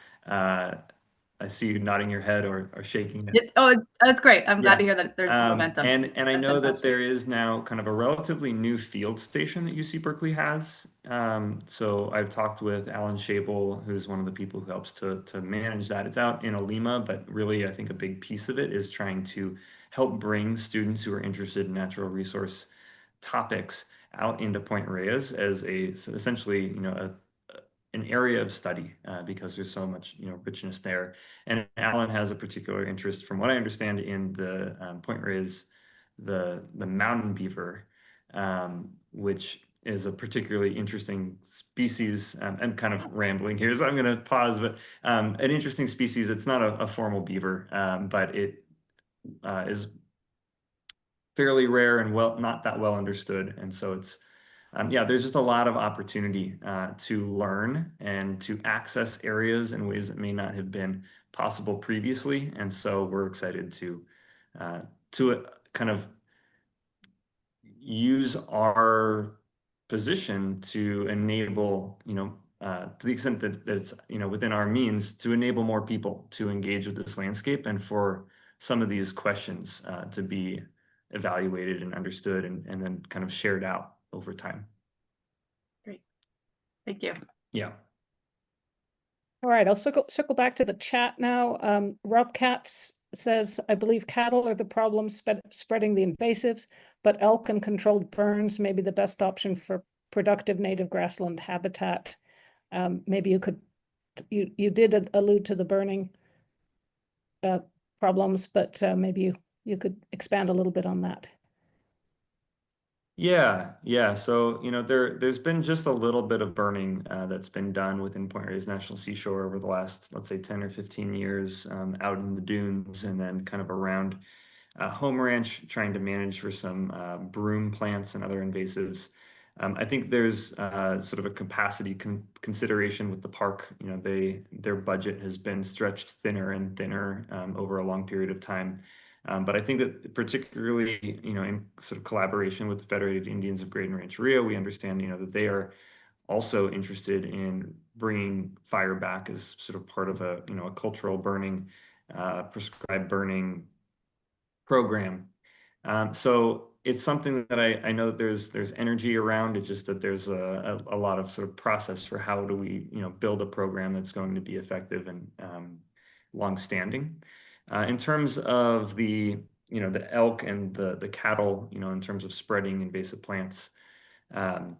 C: I see you nodding your head or shaking it.
E: That's great. I'm glad to hear that there's momentum.
C: And I know that there is now kind of a relatively new field station that UC Berkeley has. So I've talked with Alan Shable, who's one of the people who helps to manage that. It's out in Alima, but really I think a big piece of it is trying to help bring students who are interested in natural resource topics out into Point Reyes as essentially, an area of study because there's so much, richness there. And Alan has a particular interest, from what I understand, in the Point Reyes, the mountain beaver, which is a particularly interesting species. I'm kind of rambling here, so I'm going to pause. But an interesting species. It's not a formal beaver, but it is fairly rare and not that well understood. And so it's there's just a lot of opportunity to learn and to access areas in ways that may not have been possible previously. And so we're excited to kind of use our position to enable, to the extent that it's, within our means, to enable more people to engage with this landscape and for some of these questions to be evaluated and understood and then kind of shared out over time.
E: Great. Thank you.
C: Yeah.
A: All right, I'll circle back to the chat now. Rob Katz says, I believe cattle are the problem spreading the invasives, but elk and controlled burns may be the best option for productive native grassland habitat. Maybe you did allude to the burning problems, but maybe you could expand a little bit on that.
C: Yeah. So, there's been just a little bit of burning that's been done within Point Reyes National Seashore over the last, let's say, 10 or 15 years, out in the dunes and then kind of around home ranch, trying to manage for some broom plants and other invasives. I think there's sort of a capacity consideration with the park. Their budget has been stretched thinner and thinner over a long period of time. But I think that particularly, in sort of collaboration with the Federated Indians of Great and Ranch Rio, we understand, that they are also interested in bringing fire back as sort of part of a cultural burning, prescribed burning program. So it's something that I know that there's energy around. It's just that there's a lot of sort of process for how do we, build a program that's going to be effective and long-standing. In terms of the elk and the cattle, in terms of spreading invasive plants, I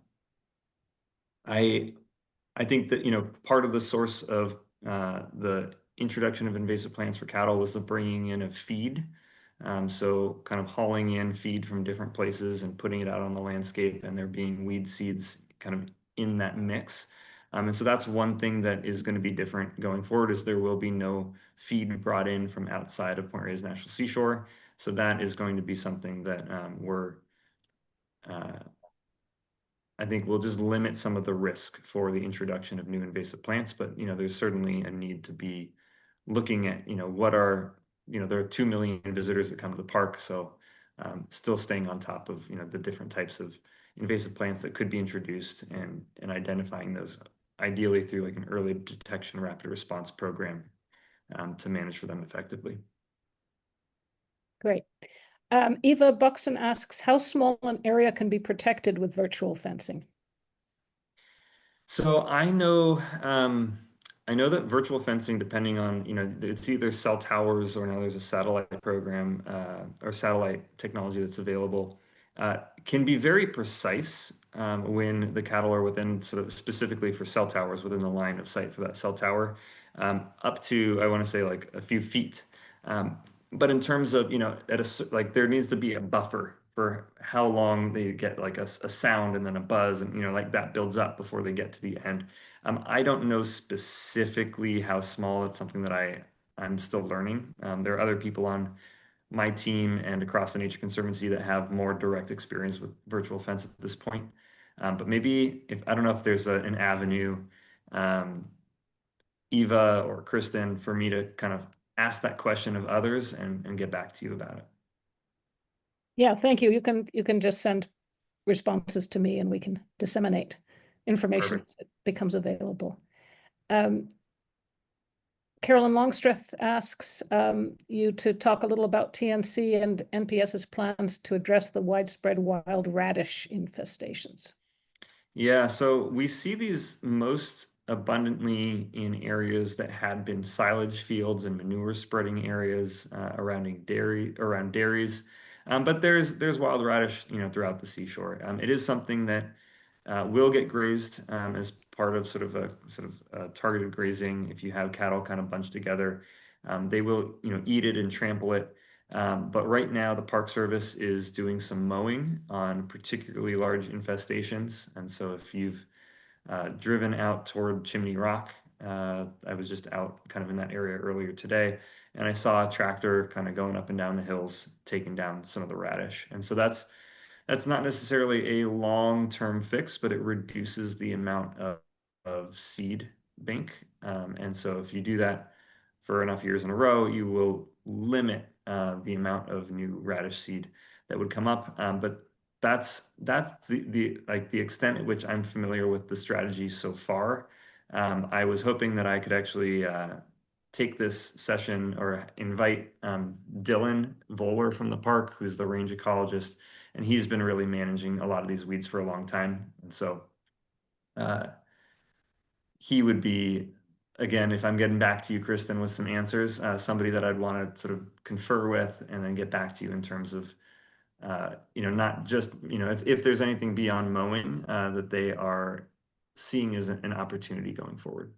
C: think that part of the source of the introduction of invasive plants for cattle was the bringing in of feed. So kind of hauling in feed from different places and putting it out on the landscape, and there being weed seeds kind of in that mix. And so that's one thing that is going to be different going forward, is there will be no feed brought in from outside of Point Reyes National Seashore. So that is going to be something that I think will just limit some of the risk for the introduction of new invasive plants. But there's certainly a need to be looking at what are there are 2 million visitors that come to the park, so still staying on top of the different types of invasive plants that could be introduced and identifying those, ideally through like an early detection rapid response program to manage for them effectively.
A: Great. Eva Buxton asks, how small an area can be protected with virtual fencing?
C: So I know that virtual fencing, depending on, it's either cell towers or now there's a satellite program or satellite technology that's available, can be very precise when the cattle are within, sort of specifically for cell towers, within the line of sight for that cell tower, up to, I want to say, like a few feet. But in terms of, like there needs to be a buffer for how long they get like a sound and then a buzz, and like that builds up before they get to the end. I don't know specifically how small. It's something that I'm still learning. There are other people on my team and across the Nature Conservancy that have more direct experience with virtual fence at this point. But maybe I don't know if there's an avenue, Eva or Kristen, for me to kind of ask that question of others and get back to you about it.
A: Yeah, thank you. You can just send responses to me and we can disseminate information as it becomes available. Carolyn Longstreth asks you to talk a little about TNC and NPS's plans to address the widespread wild radish infestations. Yeah,
C: so we see these most abundantly in areas that had been silage fields and manure spreading areas around dairies. But there's wild radish, throughout the seashore. It is something that will get grazed as part of sort of targeted grazing. If you have cattle kind of bunched together, they will eat it and trample it. But right now, the Park Service is doing some mowing on particularly large infestations. And so if you've driven out toward Chimney Rock, I was just out kind of in that area earlier today, and I saw a tractor kind of going up and down the hills, taking down some of the radish. And so that's not necessarily a long-term fix, but it reduces the amount of seed bank. And so if you do that for enough years in a row, you will limit the amount of new radish seed that would come up. But that's the extent at which I'm familiar with the strategy so far. I was hoping that I could actually take this session or invite Dylan Voller from the park, who's the range ecologist, and he's been really managing a lot of these weeds for a long time. And so he would be, again, if I'm getting back to you, Kristen, with some answers, somebody that I'd want to sort of confer with and then get back to you in terms of, not just, if there's anything beyond mowing that they are seeing as an opportunity going forward.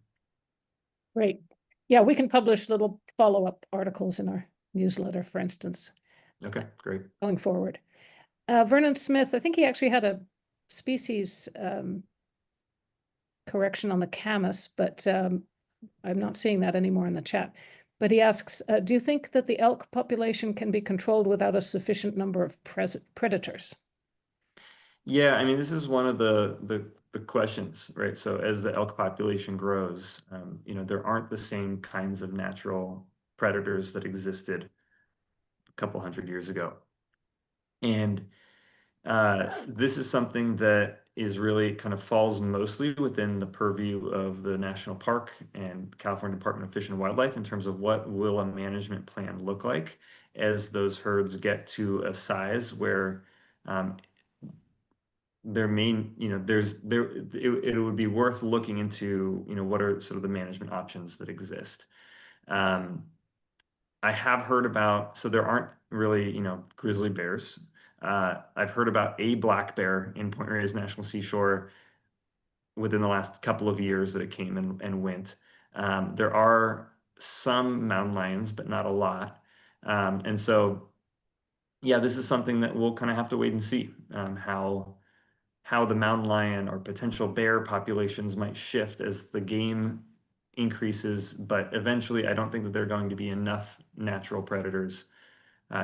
A: Great. Yeah, we can publish little follow-up articles in our newsletter, for instance,
C: Okay, great.
A: going forward. Vernon Smith, I think he actually had a species correction on the camas, but I'm not seeing that anymore in the chat. But he asks, do you think that the elk population can be controlled without a sufficient number of predators?
C: Yeah, I mean, this is one of the questions, right? So as the elk population grows, there aren't the same kinds of natural predators that existed a couple hundred years ago. And this is something that is really kind of falls mostly within the purview of the national park and California Department of Fish and Wildlife in terms of what will a management plan look like as those herds get to a size where their main, it would be worth looking into, what are sort of the management options that exist. I have heard about, so there aren't really, grizzly bears. I've heard about a black bear in Point Reyes National Seashore within the last couple of years that it came and went. There are some mountain lions, but not a lot. And so, yeah, this is something that we'll kind of have to wait and see how the mountain lion or potential bear populations might shift as the game increases. But eventually, I don't think that there are going to be enough natural predators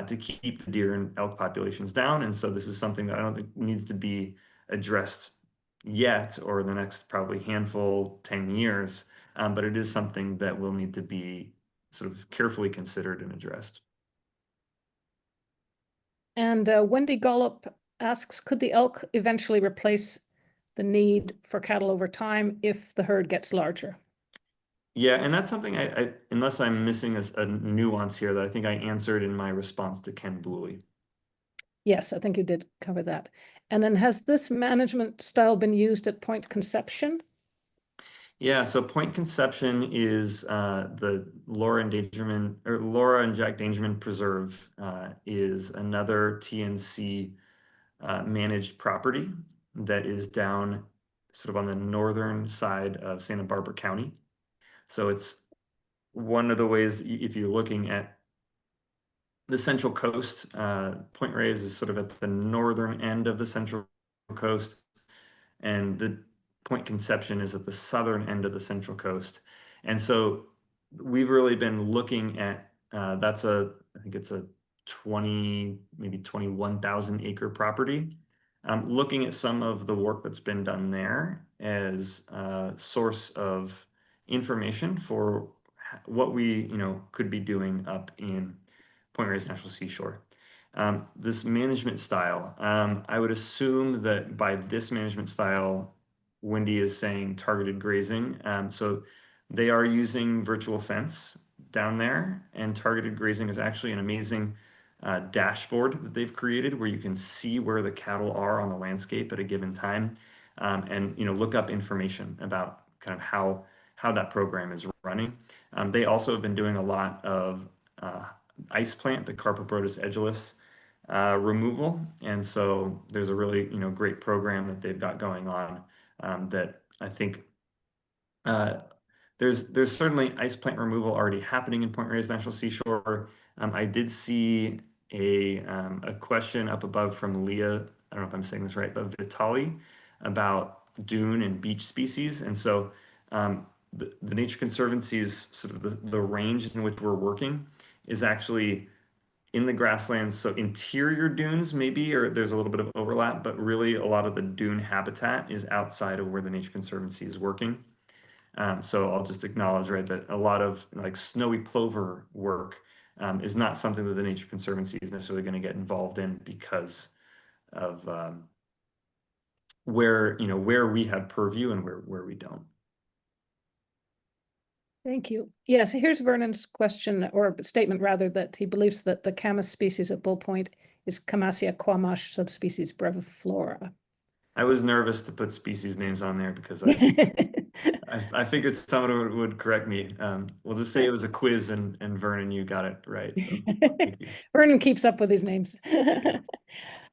C: to keep the deer and elk populations down. And so this is something that I don't think needs to be addressed yet or in the next probably handful, 10 years. But it is something that will need to be sort of carefully considered and addressed.
A: And Wendy Gollop asks, could the elk eventually replace the need for cattle over time if the herd gets larger?
C: Yeah, and that's something I unless I'm missing a nuance here that I think I answered in my response to Ken Booley.
A: Yes, I think you did cover that. And then has this management style been used at Point Conception?
C: Yeah, so Point Conception is the Laura and Jack Dangerman Preserve is another TNC managed property that is down sort of on the northern side of Santa Barbara County. So it's one of the ways that if you're looking at the Central Coast, Point Reyes is sort of at the northern end of the Central Coast, and the Point Conception is at the southern end of the Central Coast. And so we've really been looking at I think it's a 20, maybe 21,000 acre property. Looking at some of the work that's been done there as a source of information for what we, could be doing up in Point Reyes National Seashore. This management style, I would assume that by this management style, Wendy is saying targeted grazing. So they are using virtual fence down there, and targeted grazing is actually an amazing dashboard that they've created where you can see where the cattle are on the landscape at a given time, and look up information about kind of how that program is running. They also have been doing a lot of ice plant, the Carpobrotus edulis removal, and so there's a really great program that they've got going on that I think there's certainly ice plant removal already happening in Point Reyes National Seashore. I did see a question up above from Leah, I don't know if I'm saying this right, but Vitali, about dune and beach species. And so the Nature Conservancy's sort of the range in which we're working is actually in the grasslands. So interior dunes maybe, or there's a little bit of overlap, but really a lot of the dune habitat is outside of where the Nature Conservancy is working. So I'll just acknowledge, right, that a lot of like snowy plover work is not something that the Nature Conservancy is necessarily going to get involved in because of where we have purview and where we don't.
A: Thank you. Yes, here's Vernon's question, or statement rather, that he believes that the Camas species at Bull Point is Camassia quamash subspecies breviflora.
C: I was nervous to put species names on there because I figured someone would correct me. We'll just say it was a quiz, and Vernon, you got it right. So thank you.
A: Vernon keeps up with his names.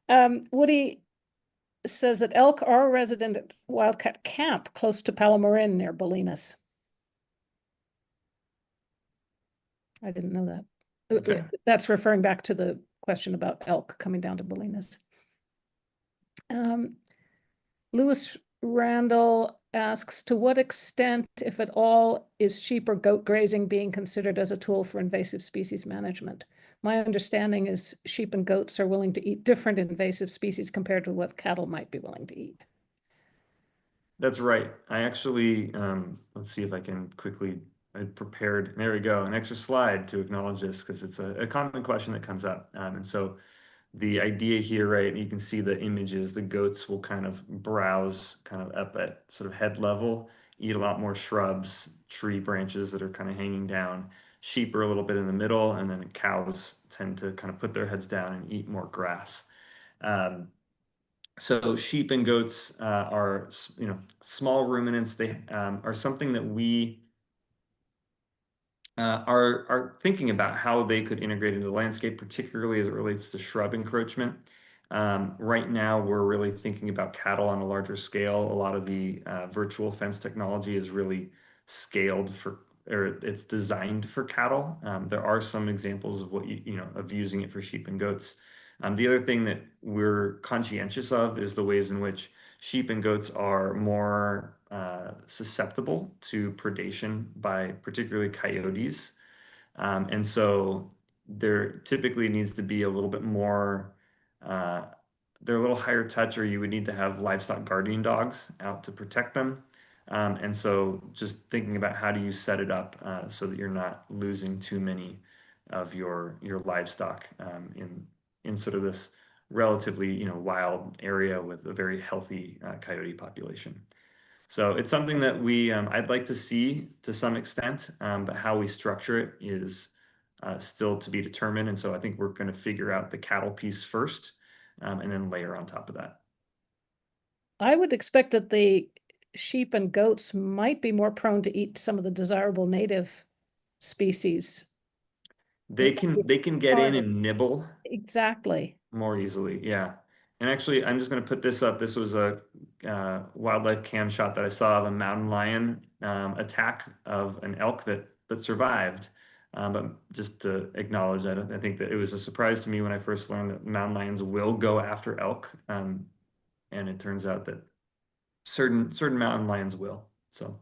A: Woody says that elk are resident at Wildcat Camp close to Palomarin near Bolinas. I didn't know that.
C: Okay.
A: That's referring back to the question about elk coming down to Bolinas. Lewis Randall asks, to what extent, if at all, is sheep or goat grazing being considered as a tool for invasive species management? My understanding is sheep and goats are willing to eat different invasive species compared to what cattle might be willing to eat.
C: That's right. I actually, let's see if I can quickly, I prepared, there we go, an extra slide to acknowledge this because it's a common question that comes up. And so the idea here, right, you can see the images, the goats will kind of browse kind of up at sort of head level, eat a lot more shrubs, tree branches that are kind of hanging down. Sheep are a little bit in the middle, and then cows tend to kind of put their heads down and eat more grass. So sheep and goats are, small ruminants. They are something that we are thinking about how they could integrate into the landscape, particularly as it relates to shrub encroachment. Right now, we're really thinking about cattle on a larger scale. A lot of the virtual fence technology is really scaled for, or it's designed for cattle. There are some examples of of using it for sheep and goats. The other thing that we're conscientious of is the ways in which sheep and goats are more susceptible to predation by particularly coyotes. And so there typically needs to be a little bit more, they're a little higher touch, or you would need to have livestock guardian dogs out to protect them. And so just thinking about how do you set it up so that you're not losing too many of your livestock in sort of this relatively wild area with a very healthy coyote population. So it's something that we I'd like to see to some extent, but how we structure it is still to be determined. And so I think we're going to figure out the cattle piece first, and then layer on top of that.
A: I would expect that the sheep and goats might be more prone to eat some of the desirable native species.
C: They can get in and nibble
A: Exactly.
C: more easily. Yeah. And actually, I'm just going to put this up. This was a wildlife cam shot that I saw of a mountain lion attack of an elk that survived. But just to acknowledge that, I think that it was a surprise to me when I first learned that mountain lions will go after elk. And it turns out that certain mountain lions will. So.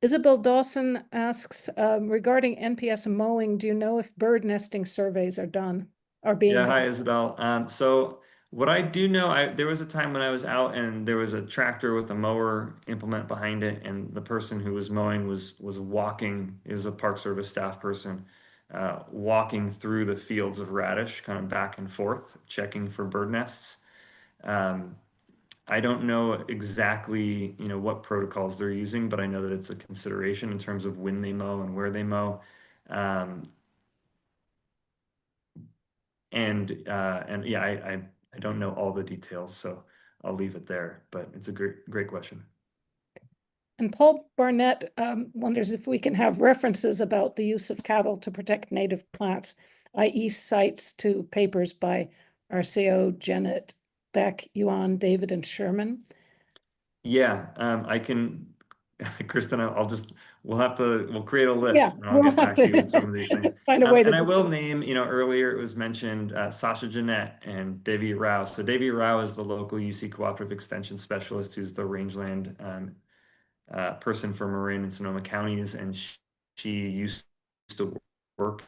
A: Isabel Dawson asks, regarding NPS mowing, do you know if bird nesting surveys are being done?
C: Hi, Isabel. So what I do know, there was a time when I was out and there was a tractor with a mower implement behind it, and the person who was mowing was walking. It was a Park Service staff person, walking through the fields of radish, kind of back and forth, checking for bird nests. I don't know exactly, what protocols they're using, but I know that it's a consideration in terms of when they mow and where they mow. And yeah, I don't know all the details, so I'll leave it there, but it's a great question.
A: And Paul Barnett wonders if we can have references about the use of cattle to protect native plants, i.e. cites to papers by Arceo, Jennett, Beck, Yuan, David, and Sherman.
C: Yeah, I can, Kristen, we'll create a list,
A: Yeah,
C: and I'll get back to you with some of these things.
A: Find a way to
C: and I will name, earlier it was mentioned Sasha Jeanette and Devi Rao. So Devi Rao is the local UC Cooperative Extension Specialist, who's the rangeland person for Marin and Sonoma counties, and she used to work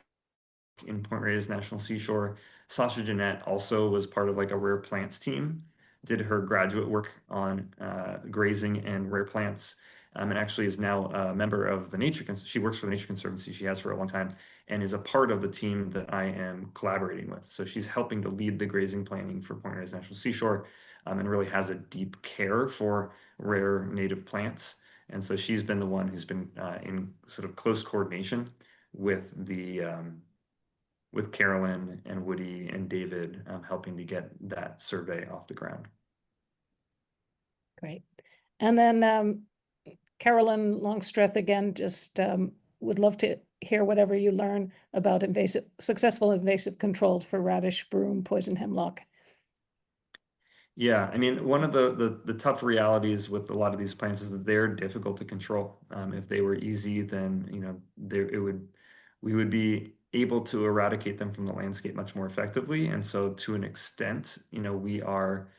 C: in Point Reyes National Seashore. Sasha Jeanette also was part of like a rare plants team, did her graduate work on grazing and rare plants, and actually is now a member of the Nature Conservancy. She works for the Nature Conservancy. She has for a long time, and is a part of the team that I am collaborating with. So she's helping to lead the grazing planning for Point Reyes National Seashore, and really has a deep care for rare native plants. And so she's been the one who's been in sort of close coordination with with Carolyn and Woody and David, helping to get that survey off the ground.
A: Great. And then Carolyn Longstreth, again, just would love to hear whatever you learn about successful invasive control for radish, broom, poison hemlock.
C: Yeah, I mean, one of the tough realities with a lot of these plants is that they're difficult to control. If they were easy, then we would be able to eradicate them from the landscape much more effectively. And so, to an extent, we are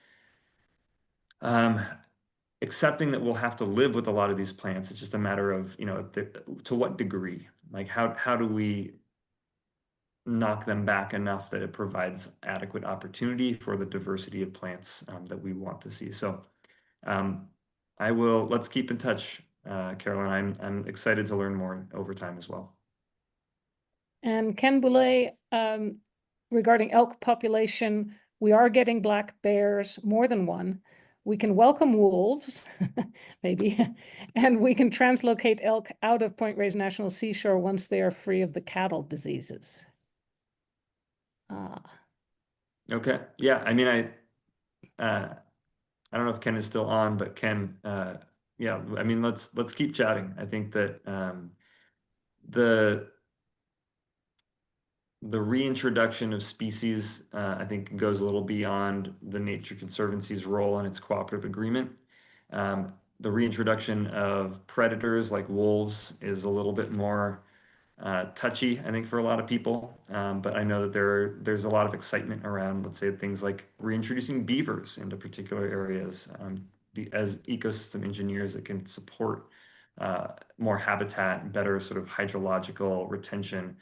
C: accepting that we'll have to live with a lot of these plants. It's just a matter of to what degree. Like how do we knock them back enough that it provides adequate opportunity for the diversity of plants that we want to see. So let's keep in touch, Carolyn. I'm excited to learn more over time as well.
A: And Ken Boulay, regarding elk population, we are getting black bears, more than one. We can welcome wolves, maybe, and we can translocate elk out of Point Reyes National Seashore once they are free of the cattle diseases.
C: Okay. Yeah. I mean, I don't know if Ken is still on, but Ken, yeah, I mean, let's keep chatting. I think that the reintroduction of species, I think, goes a little beyond the Nature Conservancy's role in its cooperative agreement. The reintroduction of predators like wolves is a little bit more touchy, I think, for a lot of people. But I know that there's a lot of excitement around, let's say, things like reintroducing beavers into particular areas as ecosystem engineers that can support more habitat, better sort of hydrological retention,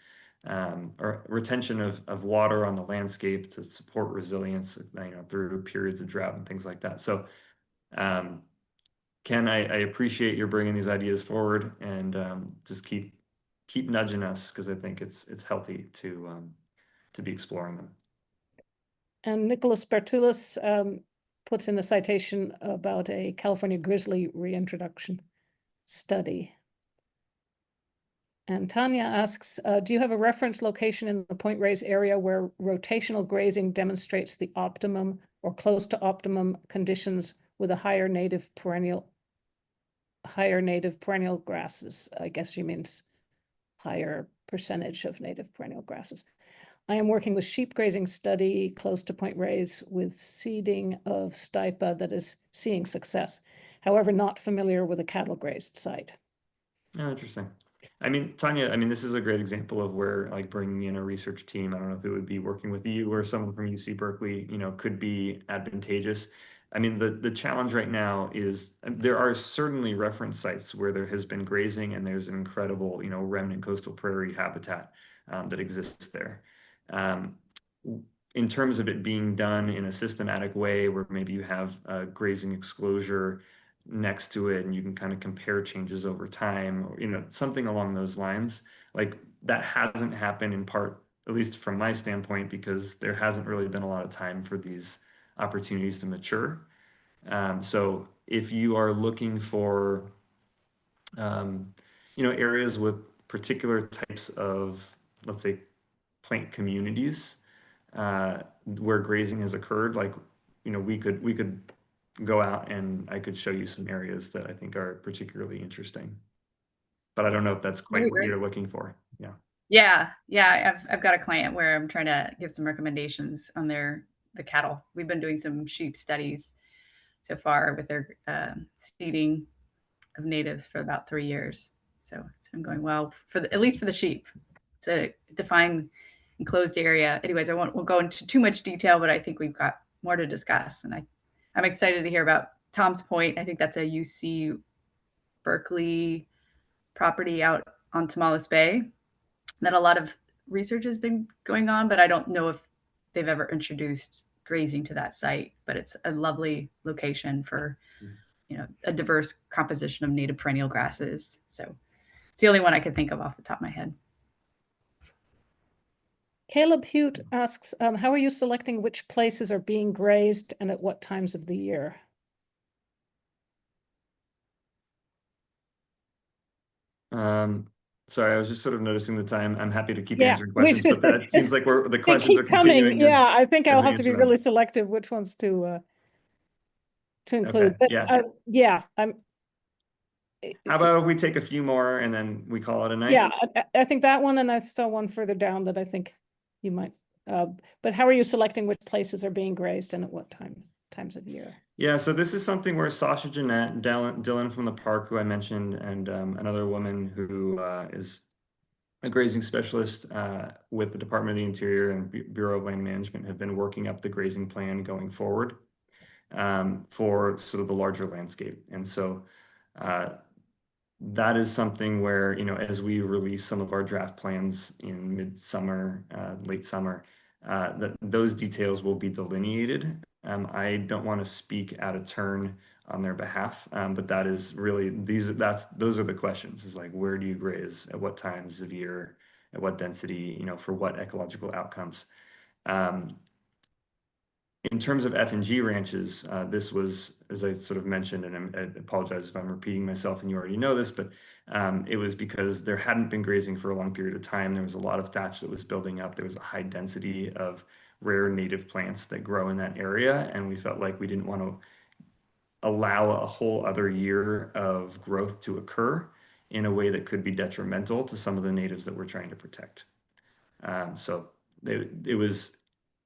C: or retention of water on the landscape to support resilience, through periods of drought and things like that. So, Ken, I appreciate your bringing these ideas forward, and just keep nudging us, because I think it's healthy to be exploring them.
A: And Nicholas Bertulis puts in the citation about a California grizzly reintroduction study. And Tanya asks, do you have a reference location in the Point Reyes area where rotational grazing demonstrates the optimum or close to optimum conditions with a higher native perennial grasses? I guess she means higher percentage of native perennial grasses. I am working with sheep grazing study close to Point Reyes with seeding of stipa that is seeing success. However, not familiar with a cattle grazed site.
C: Oh, interesting. I mean, Tanya, I mean, this is a great example of where, like, bringing in a research team, I don't know if it would be working with you or someone from UC Berkeley, could be advantageous. I mean, the challenge right now is there are certainly reference sites where there has been grazing and there's an incredible, remnant coastal prairie habitat that exists there. In terms of it being done in a systematic way where maybe you have grazing exclosure next to it and you can kind of compare changes over time, or something along those lines, like that hasn't happened, in part, at least from my standpoint, because there hasn't really been a lot of time for these opportunities to mature. So if you are looking for areas with particular types of, let's say, plant communities where grazing has occurred, like we could go out and I could show you some areas that I think are particularly interesting. But I don't know if that's quite what you're looking for. Yeah.
E: I've got a client where I'm trying to give some recommendations on the cattle. We've been doing some sheep studies so far with their seeding of natives for about 3 years. So it's been going well at least for the sheep. It's a defined enclosed area. Anyways, I won't go into too much detail, but I think we've got more to discuss. And I'm excited to hear about Tom's Point. I think that's a UC Berkeley property out on Tomales Bay that a lot of research has been going on, but I don't know if they've ever introduced grazing to that site. But it's a lovely location for a diverse composition of native perennial grasses. So it's the only one I could think of off the top of my head.
A: Caleb Hute asks, how are you selecting which places are being grazed and at what times of the year?
C: Sorry, I was just sort of noticing the time. I'm happy to keep
A: Yeah,
C: answering questions, but that seems like the
A: they
C: questions are
A: keep coming.
C: continuing
A: Yeah, I think
C: as
A: I'll
C: we
A: have to be
C: answer them.
A: really selective which ones to include.
C: Okay,
A: But
C: yeah.
A: yeah,
C: How about if we take a few more and then we call it a night?
A: yeah, I think that one, and I saw one further down that I think you might. But how are you selecting which places are being grazed and at what times of year?
C: Yeah, so this is something where Sasha Jeanette, Dylan from the park, who I mentioned, and another woman who is a grazing specialist with the Department of the Interior and Bureau of Land Management have been working up the grazing plan going forward for sort of the larger landscape. And so that is something where, as we release some of our draft plans in midsummer, late summer, those details will be delineated. I don't want to speak out of turn on their behalf, but that is really those are the questions. Is like, where do you graze at what times of year, at what density, for what ecological outcomes. In terms of F&G ranches, this was, as I sort of mentioned, and I apologize if I'm repeating myself and you already know this, but it was because there hadn't been grazing for a long period of time. There was a lot of thatch that was building up. There was a high density of rare native plants that grow in that area, and we felt like we didn't want to allow a whole other year of growth to occur in a way that could be detrimental to some of the natives that we're trying to protect. So it was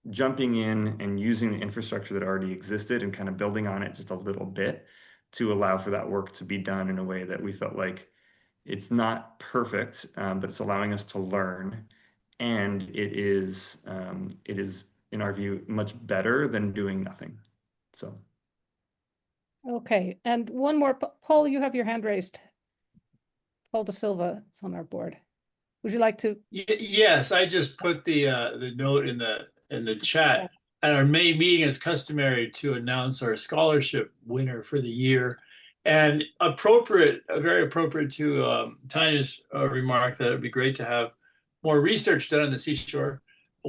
C: jumping in and using the infrastructure that already existed and kind of building on it just a little bit to allow for that work to be done in a way that we felt like it's not perfect, but it's allowing us to learn. And it is, in our view, much better than doing nothing. So.
A: Okay, and one more. Paul, you have your hand raised. Paul Da Silva is on our board. Would you like to?
F: Yes, I just put the note in the chat. At our May meeting, as customary, to announce our scholarship winner for the year, and very appropriate to Tanya's remark that it would be great to have more research done on the seashore.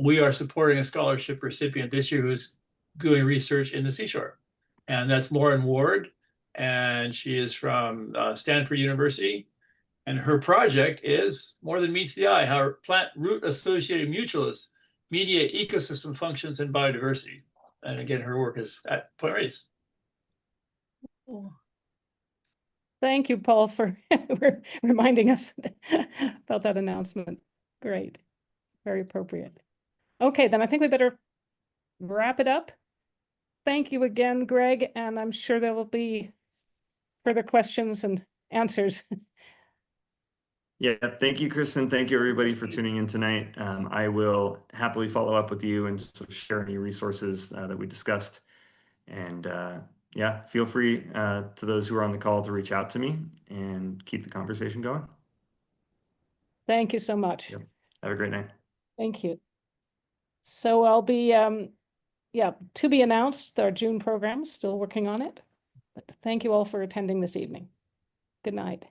F: We are supporting a scholarship recipient this year who's doing research in the seashore, and that's Lauren Ward, and she is from Stanford University. And her project is more than meets the eye, how plant root associated mutualists mediate ecosystem functions and biodiversity. And again, her work is at Point Reyes.
A: Thank you, Paul, for reminding us about that announcement. Great, very appropriate. Okay, then I think we better wrap it up. Thank you again, Greg, and I'm sure there will be further questions and answers.
C: Yeah, thank you, Kristen. Thank you, everybody, for tuning in tonight. I will happily follow up with you and sort of share any resources that we discussed. And yeah, feel free to those who are on the call to reach out to me and keep the conversation going.
A: Thank you so much.
C: Yep. Have a great night.
A: Thank you. So I'll be, to be announced, our June program, still working on it. But thank you all for attending this evening. Good night.